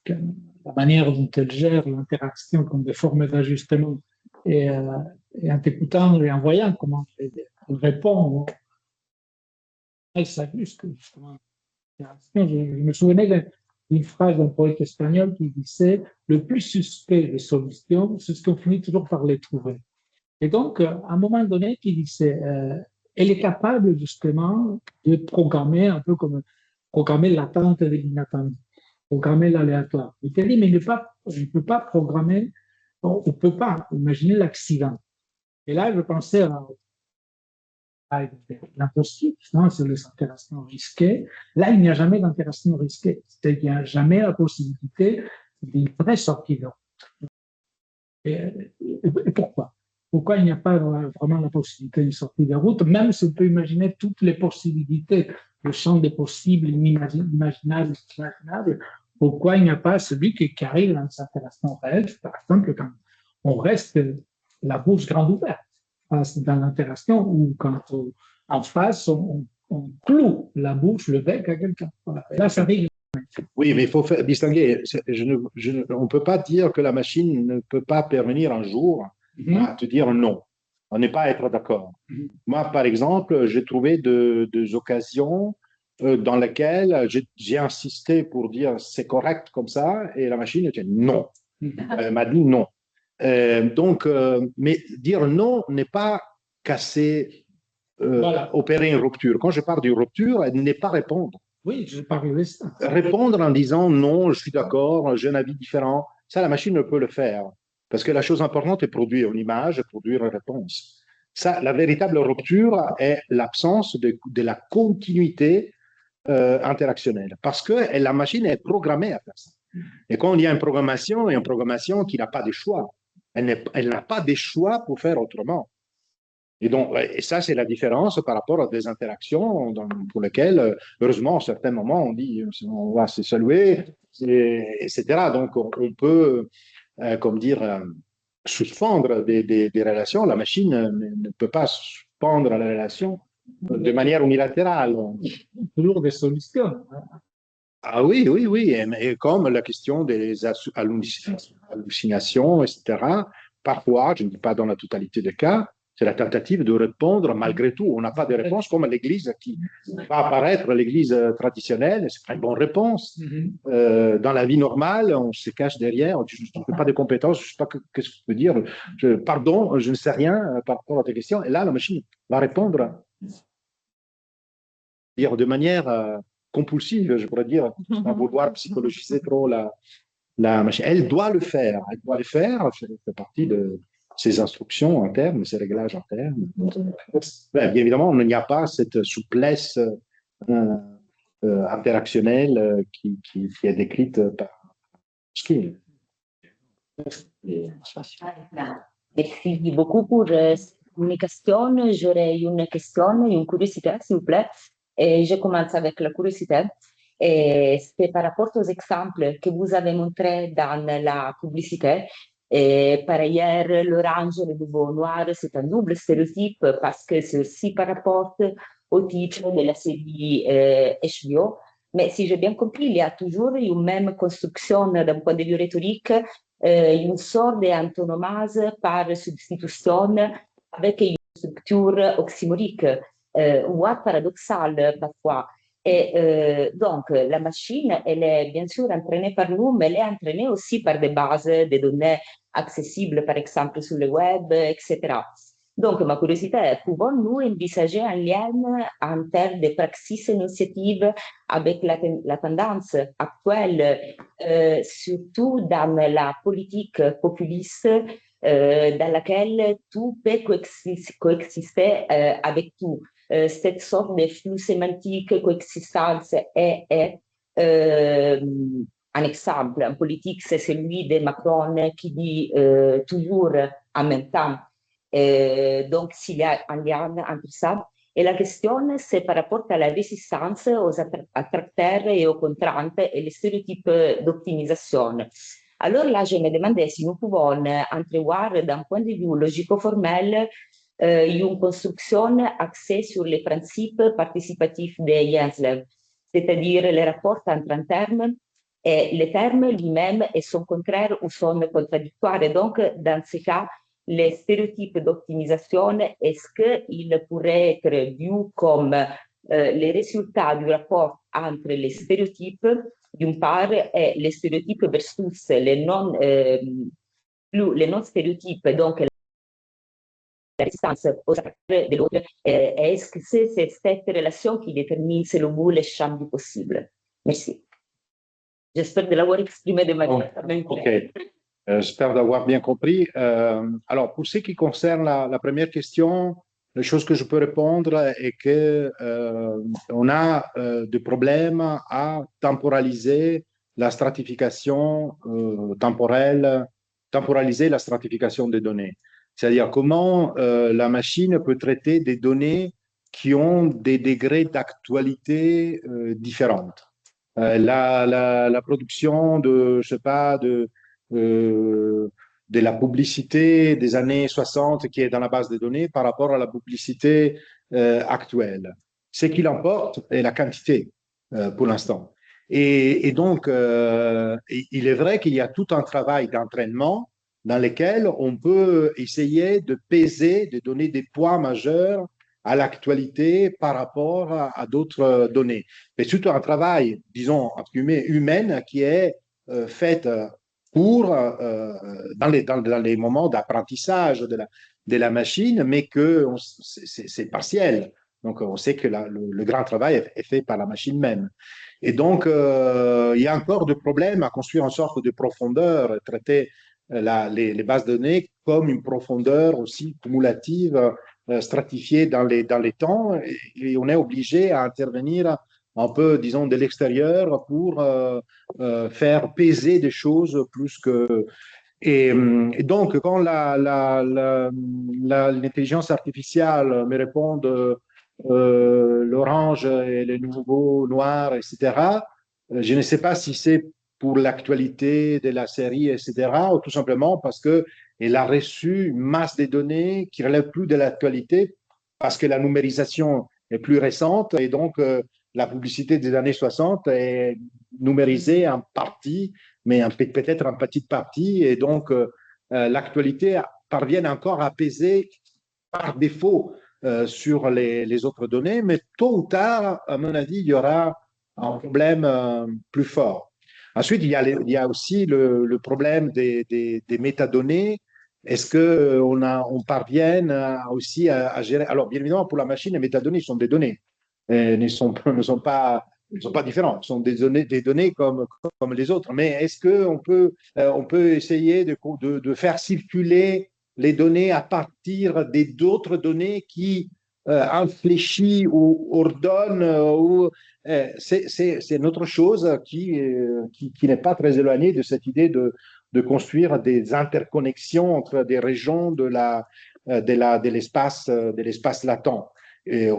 la manière dont elle gère l'interaction comme des formes d'ajustement. Et en t'écoutant et en voyant comment elle répond, elle s'ajuste justement. Je me souvenais d'une phrase d'un poète espagnol qui disait « Le plus suspect des solutions, c'est ce qu'on finit toujours par les trouver ». Et donc, à un moment donné, qui disait elle est capable justement de programmer, un peu comme programmer l'attente de l'inattendu, programmer l'aléatoire. Il t'a dit, mais on ne peut pas programmer, on ne peut pas imaginer l'accident. Et là, je pensais à l'impossible, c'est les interactions risquées. Là, il n'y a jamais d'interaction risquée. C'est-à-dire qu'il n'y a jamais la possibilité d'une vraie sortie de route. Et pourquoi? Pourquoi il n'y a pas vraiment la possibilité d'une sortie de route, même si on peut imaginer toutes les possibilités, le champ des possibles, imaginables, inimaginables, pourquoi il n'y a pas celui qui arrive dans cette interaction réelle, par exemple, quand on reste la bouche grande ouverte dans l'interaction ou quand en face, on cloue la bouche, le bec à quelqu'un. Voilà. Là, ça arrive. Oui, mais il faut distinguer. On ne peut pas dire que la machine ne peut pas pervenir un jour à te dire non. On n'est pas à être d'accord. Moi, par exemple, j'ai trouvé des occasions dans lesquelles j'ai insisté pour dire c'est correct comme ça, et la machine était non. Elle m'a dit non. Mais dire non n'est pas casser, opérer une rupture. Quand je parle d'une rupture, elle n'est pas répondre. Oui, je parle de ça. Répondre en disant non, je suis d'accord, j'ai un avis différent, ça, la machine ne peut le faire. Parce que la chose importante est produire une image, produire une réponse. Ça, la véritable rupture est l'absence de la continuité interactionnelle. Parce que la machine est programmée à faire ça. Et quand il y a une programmation qui n'a pas de choix. Elle n'a pas de choix pour faire autrement. Et ça, c'est la différence par rapport à des interactions pour lesquelles, heureusement, à certains moments, on dit on va se saluer, etc. Donc, on peut, comme dire, suspendre des relations. La machine ne peut pas suspendre la relation de manière unilatérale. Toujours des solutions. Ah oui, et comme la question des hallucinations, etc., parfois, je ne dis pas dans la totalité des cas, c'est la tentative de répondre malgré tout. On n'a pas de réponse comme l'église qui va apparaître, l'église traditionnelle, c'est pas une bonne réponse. Dans la vie normale, on se cache derrière, je n'ai pas de compétences, je ne sais pas qu'est-ce que je peux dire, pardon, je ne sais rien par rapport à tes questions. Et là, la machine va répondre de manière compulsive, je pourrais dire, sans vouloir psychologiser trop la machine. Elle doit le faire, ça fait partie de ses instructions internes, ses réglages internes. Bien évidemment, il n'y a pas cette souplesse interactionnelle qui est décrite par Skinner. Merci beaucoup pour cette communication. J'aurais une question, une curiosité, s'il vous plaît. Et je commence avec la curiosité. Et c'est par rapport aux exemples que vous avez montrés dans la publicité. Et par ailleurs, l'orange et le nouveau noir, c'est un double stéréotype parce que c'est aussi par rapport au titre de la série HBO. Mais si j'ai bien compris, il y a toujours une même construction d'un point de vue rhétorique, une sorte d'antonomase par substitution avec une structure oxymorique, voire paradoxale parfois. Et donc, la machine, elle est bien sûr entraînée par nous, mais elle est entraînée aussi par des bases de données accessibles, par exemple, sur le web, etc. Donc, ma curiosité est, pouvons-nous envisager un lien en termes de praxis énonciative avec la tendance actuelle, surtout dans la politique populiste, dans laquelle tout peut coexister avec tout. Cette sorte de flux sémantique, coexistence est un exemple. En politique, c'est celui de Macron qui dit toujours en même temps. Donc, s'il y a un lien entre ça. Et la question, c'est par rapport à la résistance aux attracteurs et aux contraintes et les stéréotypes d'optimisation. Alors là, je me demandais si nous pouvons entrevoir d'un point de vue logico-formel une construction axée sur les principes participatifs de Jenslev, c'est-à-dire les rapports entre un terme et les termes lui-même et son contraire ou son contradictoire. Et donc, dans ce cas, les stéréotypes d'optimisation, est-ce qu'ils pourraient être vus comme les résultats du rapport entre les stéréotypes, d'une part, et les stéréotypes versus les non-stéréotypes, donc la distance aux attracteurs de l'autre, est-ce que c'est cette relation qui détermine, selon vous, les champs du possible? Merci. J'espère de l'avoir exprimé de manière bien claire. J'espère d'avoir bien compris. Alors, pour ce qui concerne la première question, la chose que je peux répondre est que on a des problèmes à temporaliser la stratification temporaliser la stratification des données. C'est-à-dire comment la machine peut traiter des données qui ont des degrés d'actualité différentes. La production de, je sais pas, de la publicité des années 60 qui est dans la base de données par rapport à la publicité actuelle. Ce qui l'emporte est la quantité pour l'instant. Et donc, il est vrai qu'il y a tout un travail d'entraînement dans lequel on peut essayer de peser, de donner des poids majeurs à l'actualité par rapport à d'autres données. Mais surtout un travail, disons, entre guillemets, humain qui est fait dans les moments d'apprentissage de la machine, mais que c'est partiel. Donc, on sait que le grand travail est fait par la machine même. Et donc, il y a encore des problèmes à construire une sorte de profondeur, traiter les bases de données comme une profondeur aussi cumulative, stratifiée dans les temps. Et on est obligé à intervenir un peu, disons, de l'extérieur pour faire peser des choses plus que... Et donc, quand l'intelligence artificielle me répond l'orange et le nouveau noir, etc., je ne sais pas si c'est pour l'actualité de la série, etc., ou tout simplement parce qu'elle a reçu une masse de données qui ne relève plus de l'actualité, parce que la numérisation est plus récente, et donc la publicité des années 60 est numérisée en partie, mais peut-être en petite partie, et donc l'actualité parvienne encore à peser par défaut sur les autres données, mais tôt ou tard, à mon avis, il y aura un problème plus fort. Ensuite, il y a aussi le problème des métadonnées. Est-ce qu'on parvient aussi à gérer? Alors, bien évidemment, pour la machine, les métadonnées sont des données. Ne sont pas différentes. Ce sont des données comme les autres. Mais est-ce on peut essayer de faire circuler les données à partir d'autres données qui infléchissent ou ordonnent c'est une autre chose qui n'est pas très éloignée de cette idée de construire des interconnexions entre des régions de l'espace latent. Et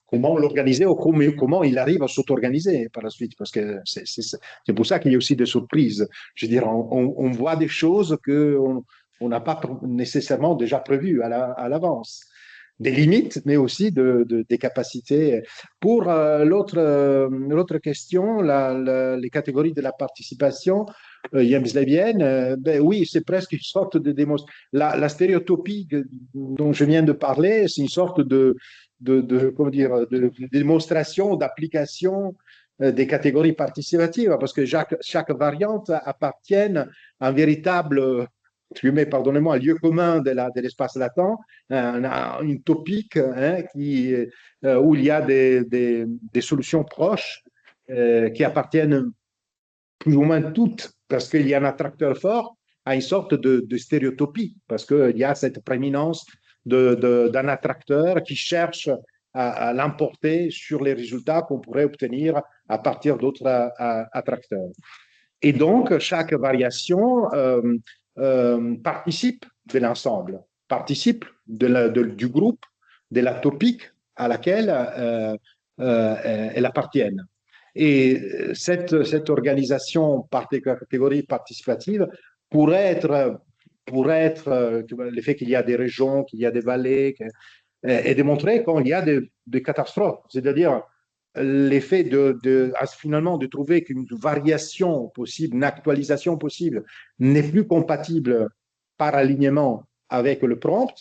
comment l'organiser ou comment il arrive à s'auto-organiser par la suite, parce que c'est pour ça qu'il y a aussi des surprises. Je veux dire, on voit des choses qu'on n'a pas nécessairement déjà prévues à l'avance. Des limites, mais aussi des capacités. Pour l'autre question, les catégories de la participation yamslévienne, ben oui, c'est presque une sorte de démonstration. La stéréotypie dont je viens de parler, c'est une sorte comment dire, de démonstration, d'application des catégories participatives, parce que chaque variante appartient à un véritable pardonnez-moi, un lieu commun de l'espace latent, une topique où il y a des solutions proches qui appartiennent plus ou moins toutes, parce qu'il y a un attracteur fort, à une sorte de stéréotypie, parce qu'il y a cette prééminence d'un attracteur qui cherche à l'emporter sur les résultats qu'on pourrait obtenir à partir d'autres attracteurs. Et donc, chaque variation participe de l'ensemble, participe du groupe, de la topique à laquelle elle appartient. Et cette organisation par des catégories participatives pourrait être le fait qu'il y a des régions, qu'il y a des vallées, et démontrer quand il y a des catastrophes, c'est-à-dire l'effet finalement de trouver qu'une variation possible, une actualisation possible n'est plus compatible par alignement avec le prompt,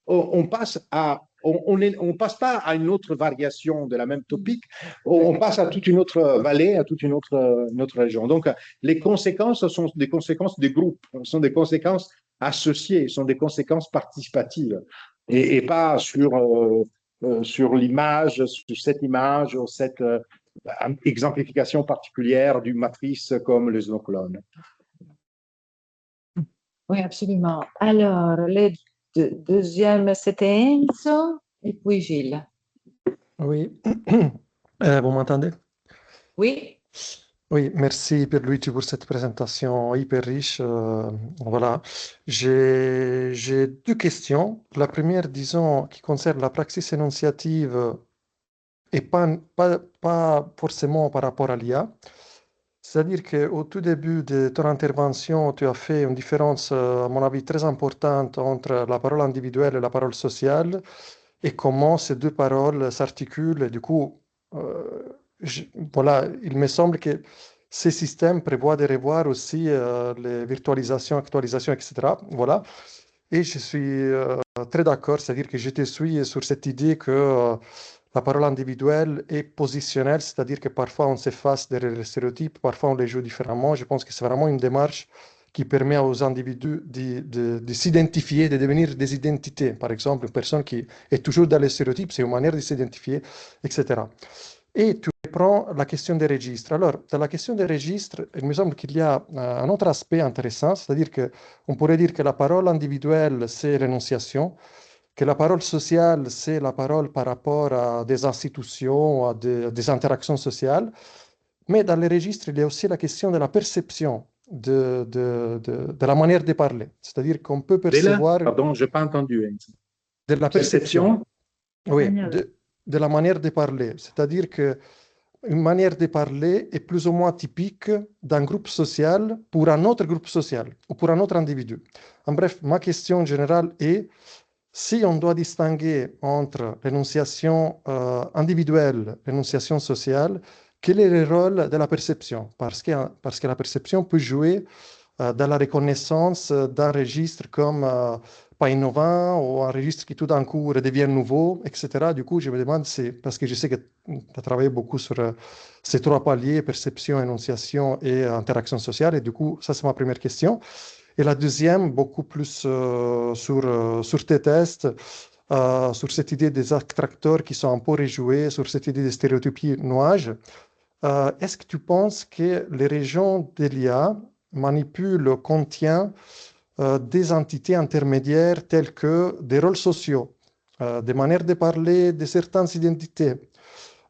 on passe pas à une autre variation de la même topique, on passe à toute une autre vallée, à toute une autre région. Donc, les conséquences sont des conséquences des groupes, sont des conséquences associées, sont des conséquences participatives, et pas sur l'image, sur cette image, ou cette exemplification particulière d'une matrice comme les colonnes. Oui, absolument. Alors, le deuxième, c'était Enzo et puis Gilles. Oui. Vous m'entendez? Oui. Oui, merci Pierluigi pour cette présentation hyper riche. Voilà, j'ai deux questions. La première, disons, qui concerne la praxis énonciative et pas forcément par rapport à l'IA. C'est-à-dire qu'au tout début de ton intervention, tu as fait une différence, à mon avis, très importante entre la parole individuelle et la parole sociale et comment ces deux paroles s'articulent. Et du coup, voilà, il me semble que ces systèmes prévoient de revoir aussi les virtualisations, actualisations, etc. Voilà. Et je suis très d'accord, c'est-à-dire que je te suis sur cette idée que la parole individuelle est positionnelle, c'est-à-dire que parfois on s'efface derrière les stéréotypes, parfois on les joue différemment. Je pense que c'est vraiment une démarche qui permet aux individus de s'identifier, de devenir des identités. Par exemple, une personne qui est toujours dans les stéréotypes, c'est une manière de s'identifier, etc. Et tu prends la question des registres. Alors, dans la question des registres, il me semble qu'il y a un autre aspect intéressant, c'est-à-dire qu'on pourrait dire que la parole individuelle, c'est l'énonciation, que la parole sociale, c'est la parole par rapport à des institutions, à des interactions sociales. Mais dans les registres, il y a aussi la question de la perception de la manière de parler. C'est-à-dire qu'on peut percevoir... Pardon, je n'ai pas entendu. De la perception. Oui, Manière. de la manière de parler. C'est-à-dire qu'une manière de parler est plus ou moins typique d'un groupe social pour un autre groupe social ou pour un autre individu. En bref, ma question générale est si on doit distinguer entre l'énonciation individuelle et l'énonciation sociale, quel est le rôle de la perception? Parce que la perception peut jouer dans la reconnaissance d'un registre comme pas innovant ou un registre qui tout d'un coup redevient nouveau, etc. Du coup, je me demande, parce que je sais que tu as travaillé beaucoup sur ces trois paliers, perception, énonciation et interaction sociale, et du coup, ça c'est ma première question. Et la deuxième, beaucoup plus sur tes tests, sur cette idée des attracteurs qui sont un peu rejoués, sur cette idée des stéréotypies nuages. Est-ce que tu penses que les régions de l'IA manipulent, contiennent des entités intermédiaires telles que des rôles sociaux, des manières de parler de certaines identités,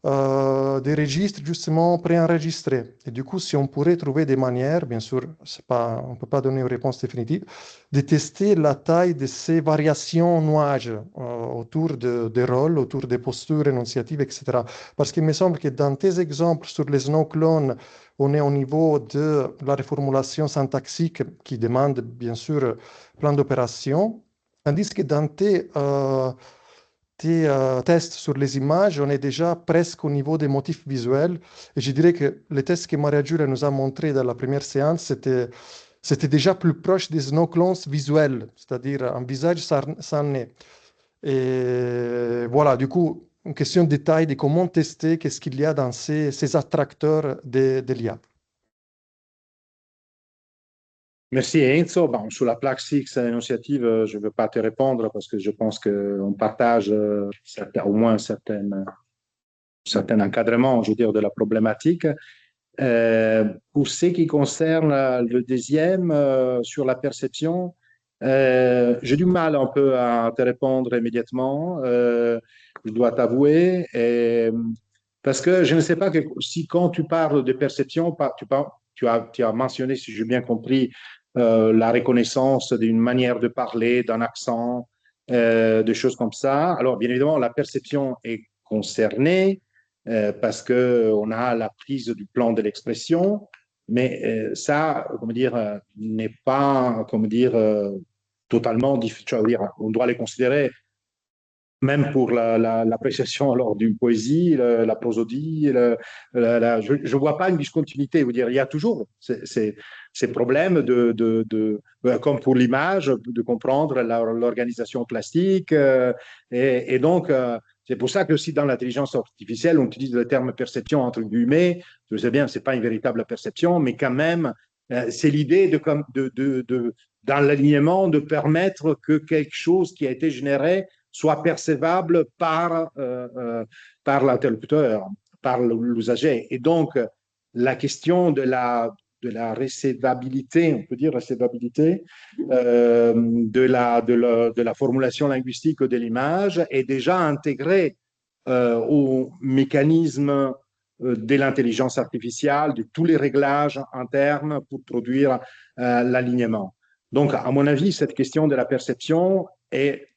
des registres justement préenregistrés. Et du coup, si on pourrait trouver des manières, bien sûr, on ne peut pas donner une réponse définitive, de tester la taille de ces variations nuages autour des rôles, autour des postures énonciatives, etc. Parce qu'il me semble que dans tes exemples sur les no-clones, on est au niveau de la reformulation syntaxique qui demande bien sûr plein d'opérations, tandis que dans tes tests sur les images, on est déjà presque au niveau des motifs visuels. Et je dirais que les tests que Maria Giulia nous a montrés dans la première séance, c'était déjà plus proche des no-clones visuels, c'est-à-dire un visage sans nez. Et voilà, du coup, une question de détail de comment tester, qu'est-ce qu'il y a dans ces attracteurs de l'IA. Merci Enzo. Bon, sur la plaque 6 énonciative, je ne veux pas te répondre parce que je pense qu'on partage au moins un certain encadrement, je veux dire, de la problématique. Pour ce qui concerne le deuxième, sur la perception, j'ai du mal un peu à te répondre immédiatement, je dois t'avouer, parce que je ne sais pas si quand tu parles de perception, tu as mentionné, si j'ai bien compris, la reconnaissance d'une manière de parler, d'un accent, des choses comme ça. Alors, bien évidemment, la perception est concernée parce qu'on a la prise du plan de l'expression, mais ça, comment dire, n'est pas, comment dire, totalement difficile. On doit les considérer, même pour l'appréciation alors d'une poésie, la prosodie, je ne vois pas une discontinuité. Dire, il y a toujours ces problèmes comme pour l'image, de comprendre l'organisation plastique. Et donc, c'est pour ça que aussi dans l'intelligence artificielle, on utilise le terme perception entre guillemets. Je sais bien, ce n'est pas une véritable perception, mais quand même, c'est l'idée dans l'alignement de permettre que quelque chose qui a été généré soit percevable par l'interlocuteur, par l'usager. Et donc, la question de la recevabilité, on peut dire recevabilité, de la formulation linguistique de l'image est déjà intégrée au mécanisme de l'intelligence artificielle, de tous les réglages internes pour produire l'alignement. Donc, à mon avis, cette question de la perception est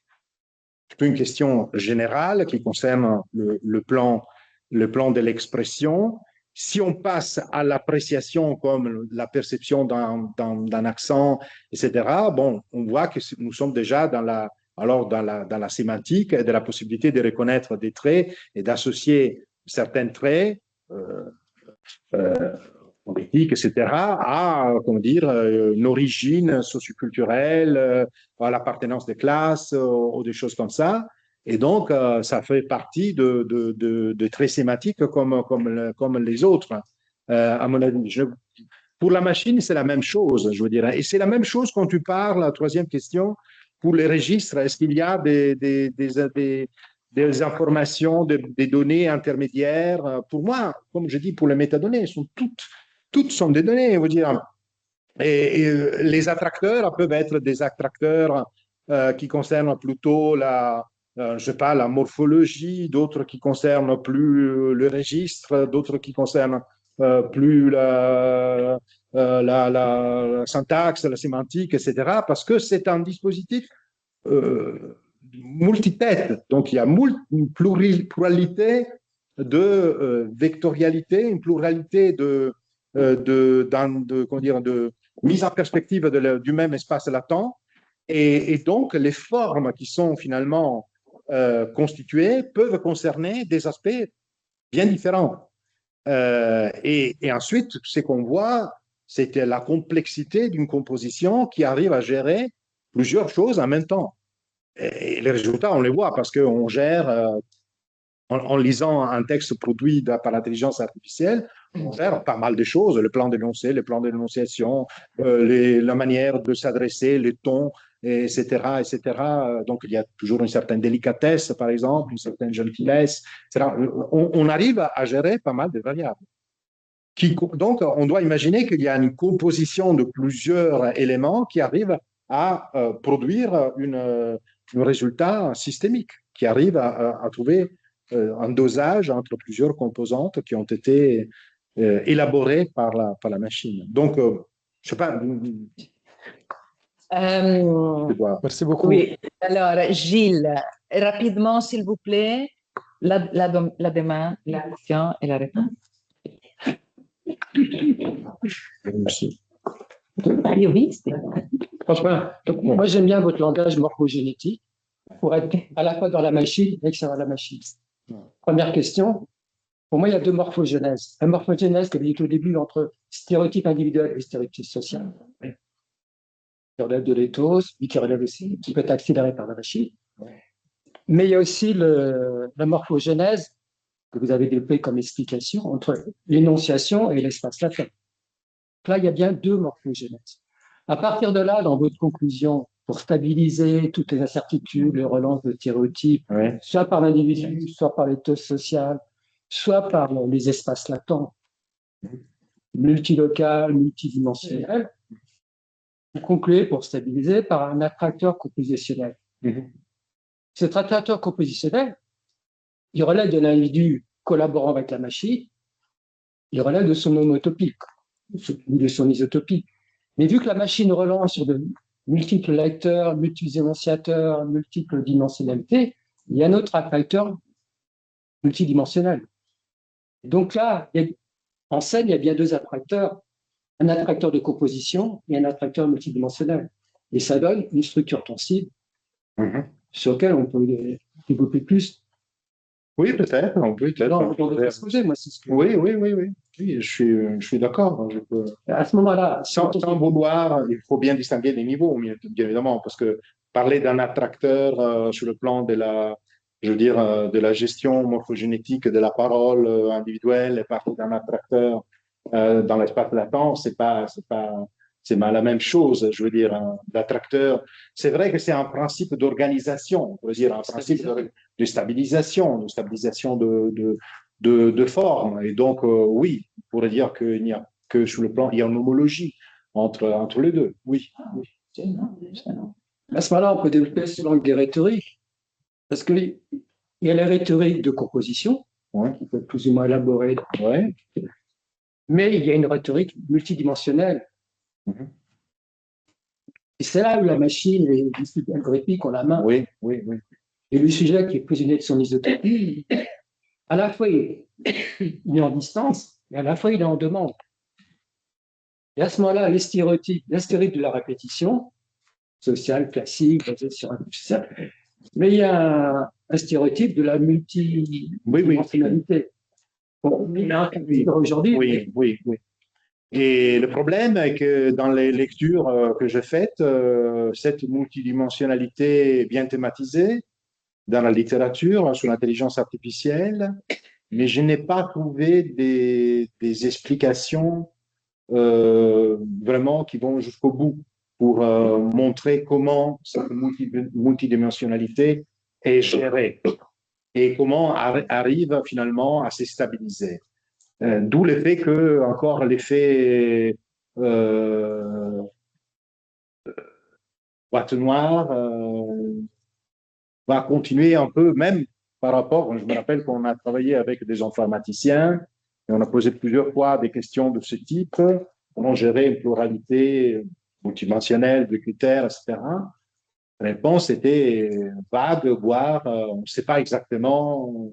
une question générale qui concerne le plan de l'expression. Si on passe à l'appréciation comme la perception d'un accent, etc., bon, on voit que nous sommes déjà dans la sémantique et de la possibilité de reconnaître des traits et d'associer certains traits politique, etc., à, comment dire, une origine socioculturelle, à l'appartenance des classes, ou des choses comme ça. Et donc, ça fait partie de traits sématiques comme les autres. À mon avis, pour la machine, c'est la même chose, je veux dire. Et c'est la même chose quand tu parles, la troisième question, pour les registres. Est-ce qu'il y a des informations, des données intermédiaires? Pour moi, comme je dis, pour les métadonnées, elles sont toutes sont des données, je veux dire. Et les attracteurs peuvent être des attracteurs qui concernent plutôt je sais pas, la morphologie, d'autres qui concernent plus le registre, d'autres qui concernent plus la syntaxe, la sémantique, etc. Parce que c'est un dispositif multitête. Donc, il y a une pluralité de vectorialité, une pluralité de mise en perspective du même espace latent. Et donc, les formes qui sont finalement constituées peuvent concerner des aspects bien différents. Et ensuite, ce qu'on voit, c'était la complexité d'une composition qui arrive à gérer plusieurs choses en même temps. Et les résultats, on les voit parce qu'on gère, en lisant un texte produit par l'intelligence artificielle, on gère pas mal de choses, le plan d'énoncé, le plan d'énonciation, la manière de s'adresser, les tons, etc., etc. Donc, il y a toujours une certaine délicatesse, par exemple, une certaine gentillesse, etc. On arrive à gérer pas mal de variables. Donc, on doit imaginer qu'il y a une composition de plusieurs éléments qui arrivent à produire un résultat systémique, qui arrive à trouver un dosage entre plusieurs composantes qui ont été élaborées par la machine. Donc, je ne sais pas. Merci beaucoup. Oui, alors Gilles, rapidement, s'il vous plaît, la demande, la question et la réponse. Merci. Io visti. Franchement, donc, moi j'aime bien votre langage morphogénétique pour être à la fois dans la machine et extérieur à la machine. Première question, pour moi il y a deux morphogénèses. La morphogénèse qui avait dit au début entre stéréotype individuel et stéréotype social, qui relève de l'éthos, mais qui relève aussi, qui peut être accéléré par la machine. Mais il y a aussi la morphogénèse que vous avez développée comme explication entre l'énonciation et l'espace latin. Là, il y a bien deux morphogénèses. À partir de là, dans votre conclusion, pour stabiliser toutes les incertitudes, les relances de stéréotypes, soit par l'individu, soit par l'éthos social, soit par les espaces latents, multilocal, multidimensionnel, vous concluez pour stabiliser par un attracteur compositionnel. Cet attracteur compositionnel, il relève de l'individu collaborant avec la machine, il relève de son homotopie, de son isotopie. Mais vu que la machine relance sur de multiples lecteurs, multiples énonciateurs, multiples dimensionnalités, il y a un autre attracteur multidimensionnel. Donc là, en scène, il y a bien deux attracteurs, un attracteur de composition et un attracteur multidimensionnel. Et ça donne une structure tensible sur laquelle on peut développer plus. Oui, peut-être. Oui, je suis d'accord. À ce moment-là, sans vouloir, il faut bien distinguer les niveaux, bien évidemment, parce que parler d'un attracteur sur le plan de la gestion morphogénétique de la parole individuelle et parler d'un attracteur dans l'espace latent, c'est la même chose. Je veux dire, l'attracteur, c'est vrai que c'est un principe d'organisation, on peut dire un principe de stabilisation, de forme. Et donc, oui, on pourrait dire qu'il n'y a que sur le plan, il y a une homologie entre les deux. Oui. À ce moment-là, on peut développer ce langue des rhétoriques, parce qu'il y a la rhétorique de composition, qui peut être plus ou moins élaborée, mais il y a une rhétorique multidimensionnelle. Et c'est là où la machine et les disciplines algorithmiques ont la main. Oui. Et le sujet qui est prisonnier de son isotopie, à la fois il est en distance, et à la fois il est en demande. Et à ce moment-là, les stéréotypes de la répétition, sociale, classique, basée sur un social, mais il y a un stéréotype de la multidimensionnalité. Bon, aujourd'hui. Oui. Et le problème est que dans les lectures que j'ai faites, cette multidimensionnalité est bien thématisée dans la littérature sur l'intelligence artificielle, mais je n'ai pas trouvé des explications vraiment qui vont jusqu'au bout pour montrer comment cette multidimensionnalité est gérée et comment arrive finalement à se stabiliser. D'où le fait que, encore, l'effet boîte noire va continuer un peu, même par rapport, je me rappelle qu'on a travaillé avec des informaticiens et on a posé plusieurs fois des questions de ce type, comment gérer une pluralité multidimensionnelle de critères, etc. La réponse était vague, voire on ne sait pas exactement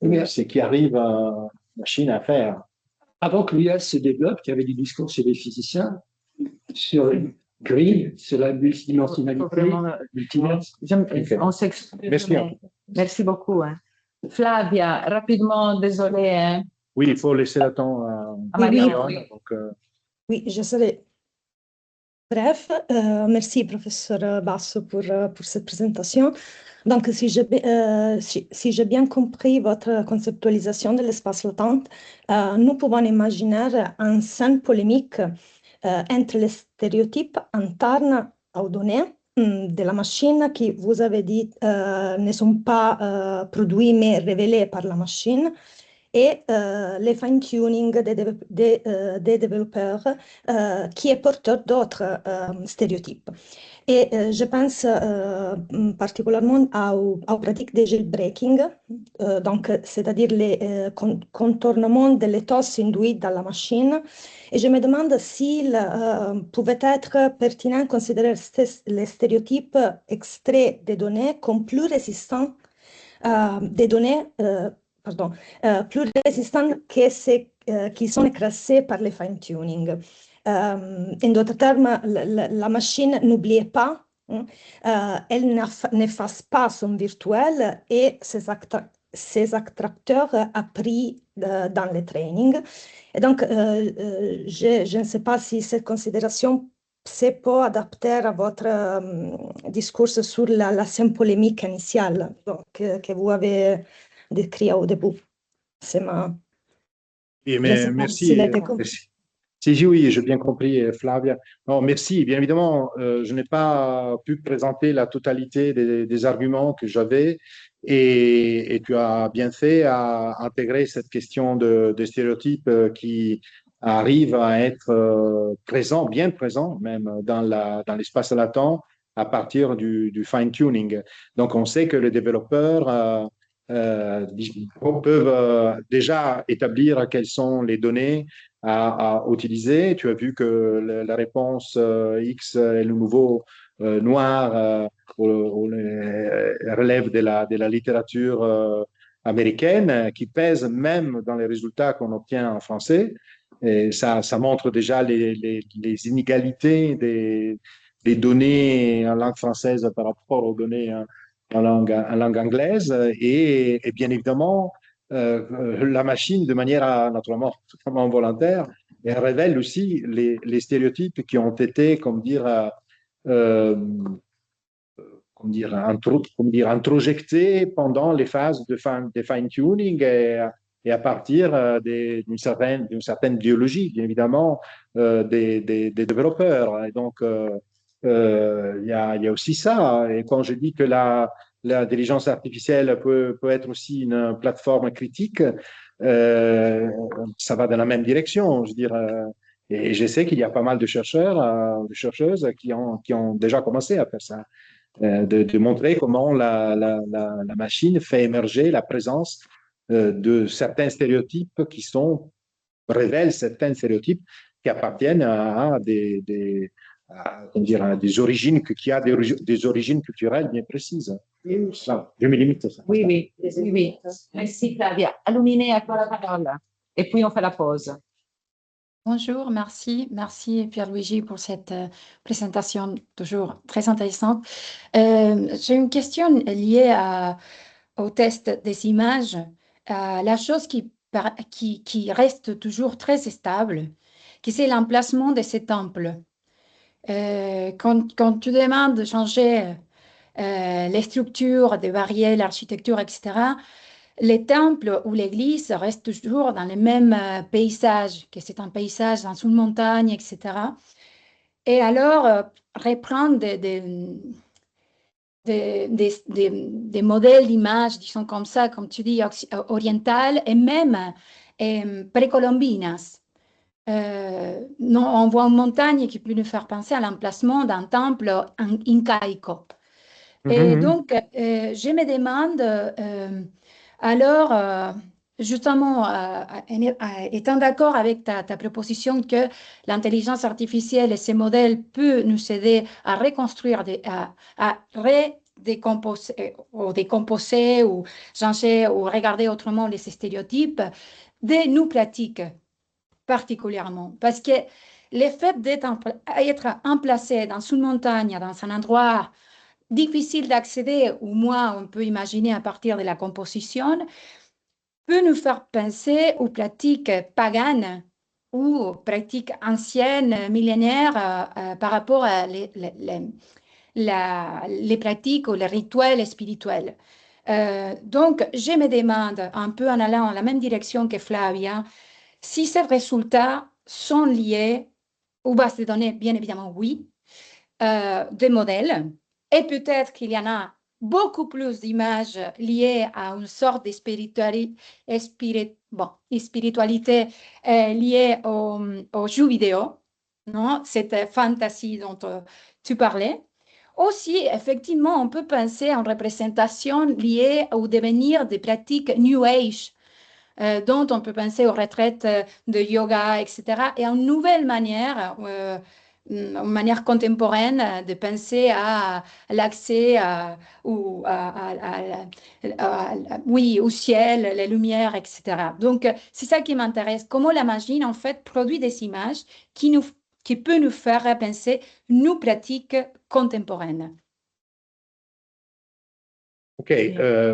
ce qui arrive à la machine à faire. Avant que l'IA se développe, il y avait du discours chez les physiciens sur Green, sur la multidimensionnalité. Merci beaucoup. Flavia, rapidement, désolé. Oui, il faut laisser le temps à Maria. Donc, Oui, je serai bref. Merci, professeur Basso, pour cette présentation. Donc, si j'ai bien compris votre conceptualisation de l'espace latent, nous pouvons imaginer une saine polémique entre les stéréotypes internes aux données de la machine qui, vous avez dit, ne sont pas produits mais révélés par la machine, et le fine-tuning des développeurs qui est porteur d'autres stéréotypes. Et je pense particulièrement aux pratiques de jailbreaking, donc c'est-à-dire les contournements de l'éthos induit dans la machine. Et je me demande s'il pouvait être pertinent de considérer les stéréotypes extraits des données comme plus résistants des données, plus résistants que ceux qui sont écrasés par le fine-tuning. En d'autres termes, la machine n'oubliait pas, elle n'efface pas son virtuel et ses attracteurs appris dans le training. Et donc, je ne sais pas si cette considération c'est pas adapter à votre discours sur la scène polémique initiale que vous avez décrit au début. C'est ma... Oui, mais merci. Si, oui, j'ai bien compris, Flavia. Non, merci. Bien évidemment, je n'ai pas pu présenter la totalité des arguments que j'avais et tu as bien fait à intégrer cette question de stéréotypes qui arrive à être présent, bien présent même dans l'espace latent à partir du fine-tuning. Donc, on sait que les développeurs peuvent déjà établir quelles sont les données à utiliser. Tu as vu que la réponse X est le nouveau noir relève de la littérature américaine qui pèse même dans les résultats qu'on obtient en français. Et ça montre déjà les inégalités des données en langue française par rapport aux données en langue anglaise. Et bien évidemment, la machine, de manière naturellement totalement volontaire, elle révèle aussi les stéréotypes qui ont été, introjectés pendant les phases de fine-tuning et à partir d'une certaine biologie, bien évidemment, des développeurs. Et donc, il y a aussi ça. Et quand je dis que l'intelligence artificielle peut être aussi une plateforme critique, ça va dans la même direction. Je veux dire, et je sais qu'il y a pas mal de chercheurs, de chercheuses qui ont déjà commencé à faire ça, de montrer comment la machine fait émerger la présence de certains stéréotypes révèlent certains stéréotypes qui appartiennent à des origines, des origines culturelles bien précises. Je me limite à ça. Oui. Merci Flavia. Alumine, à toi la parole. Et puis on fait la pause. Bonjour, merci Pierluigi pour cette présentation toujours très intéressante. J'ai une question liée au test des images. La chose qui reste toujours très stable, c'est l'emplacement de ces temples. Quand tu demandes de changer les structures, de varier l'architecture, etc., les temples ou l'église restent toujours dans le même paysage, que c'est un paysage dans une montagne, etc. Et alors, reprendre des modèles d'images, disons comme ça, comme tu dis, orientales et même précolombinas. Non, on voit une montagne qui peut nous faire penser à l'emplacement d'un temple incaïco. Et donc, je me demande, alors, justement, étant d'accord avec ta proposition que l'intelligence artificielle et ces modèles peuvent nous aider à reconstruire, à redécomposer ou décomposer ou changer ou regarder autrement les stéréotypes, de nos pratiques particulièrement. Parce que le fait d'être emplacé dans une montagne, dans un endroit difficile d'accéder, ou moins on peut imaginer à partir de la composition, peut nous faire penser aux pratiques paganes ou pratiques anciennes, millénaires, par rapport à les pratiques ou les rituels spirituels. Donc, je me demande, un peu en allant dans la même direction que Flavia, si ces résultats sont liés aux bases de données, bien évidemment, oui, des modèles, et peut-être qu'il y en a beaucoup plus d'images liées à une sorte de spiritualité liée aux jeux vidéo, non? Cette fantasy dont tu parlais. Aussi, effectivement, on peut penser à une représentation liée au devenir des pratiques New Age, dont on peut penser aux retraites de yoga, etc. Et à une nouvelle manière, une manière contemporaine de penser à l'accès oui, au ciel, les lumières, etc. Donc, c'est ça qui m'intéresse. Comment la machine, en fait, produit des images qui peut nous faire penser nos pratiques contemporaines. OK,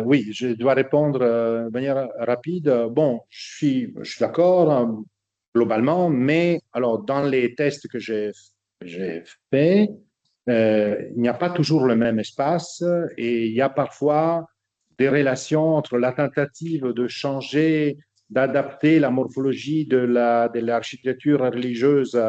oui, je dois répondre de manière rapide. Bon, je suis d'accord globalement, mais alors dans les tests que j'ai faits, il n'y a pas toujours le même espace et il y a parfois des relations entre la tentative de changer, d'adapter la morphologie de l'architecture religieuse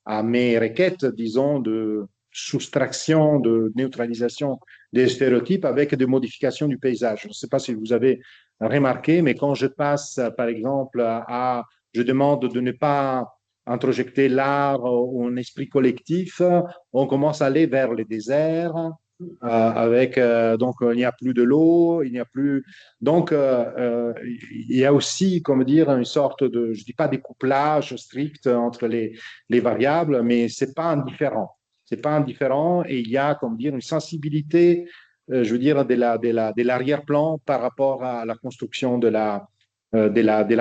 à mes requêtes, disons, de soustraction, de neutralisation des stéréotypes avec des modifications du paysage. Je ne sais pas si vous avez remarqué, mais quand je passe, par exemple, je demande de ne pas introjecter l'art ou un esprit collectif, on commence à aller vers les déserts, avec donc il n'y a plus de l'eau, il n'y a plus donc il y a aussi comme dire une sorte de, je dis pas découplage strict entre les variables, mais c'est pas indifférent. C'est pas indifférent et il y a, comme dire, une sensibilité, je veux dire, de l'arrière-plan par rapport à la construction de la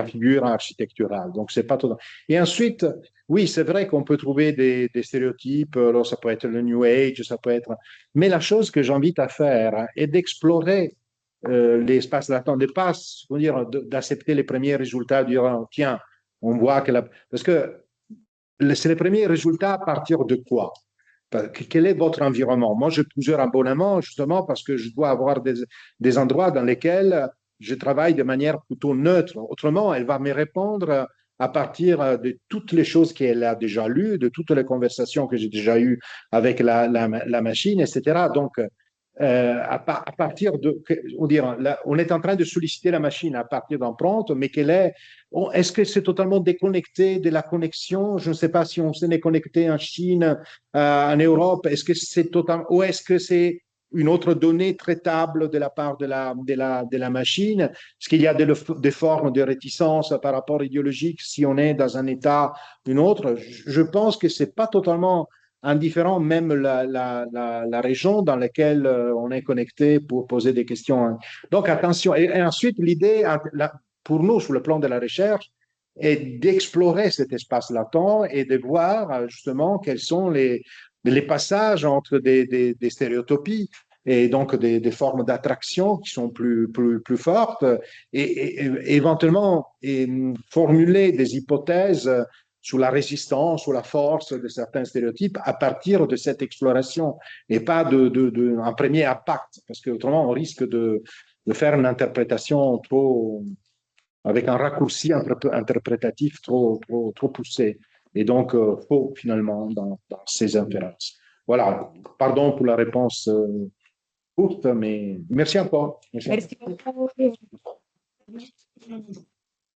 figure architecturale. Donc, c'est pas tout. Et ensuite, oui, c'est vrai qu'on peut trouver des stéréotypes. Alors, ça peut être le New Age, ça peut être. Mais la chose que j'invite à faire est d'explorer l'espace latent, de pas, dire, d'accepter les premiers résultats, dire, tiens, on voit que parce que c'est les premiers résultats à partir de quoi? Quel est votre environnement? Moi, j'ai plusieurs abonnements justement parce que je dois avoir des endroits dans lesquels je travaille de manière plutôt neutre. Autrement, elle va me répondre à partir de toutes les choses qu'elle a déjà lues, de toutes les conversations que j'ai déjà eues avec la machine, etc. Donc, à partir de, on est en train de solliciter la machine à partir d'empreintes, mais est-ce que c'est totalement déconnecté de la connexion? Je ne sais pas si on s'est connecté en Chine, en Europe. Est-ce que c'est totalement, ou est-ce que c'est une autre donnée traitable de la part de la machine? Est-ce qu'il y a des formes de réticence par rapport idéologique si on est dans un état ou un autre? Je pense que c'est pas totalement indifférent, même la région dans laquelle on est connecté pour poser des questions. Donc, attention. Et ensuite, l'idée, pour nous, sur le plan de la recherche, est d'explorer cet espace latent et de voir justement quels sont les passages entre des stéréotypies et donc des formes d'attraction qui sont plus fortes et éventuellement formuler des hypothèses sur la résistance, sur la force de certains stéréotypes à partir de cette exploration et pas un premier impact, parce qu'autrement on risque de faire une interprétation trop, avec un raccourci interprétatif trop poussé. Et donc, faux finalement dans ces inférences. Voilà, pardon pour la réponse courte, mais merci encore. Merci beaucoup.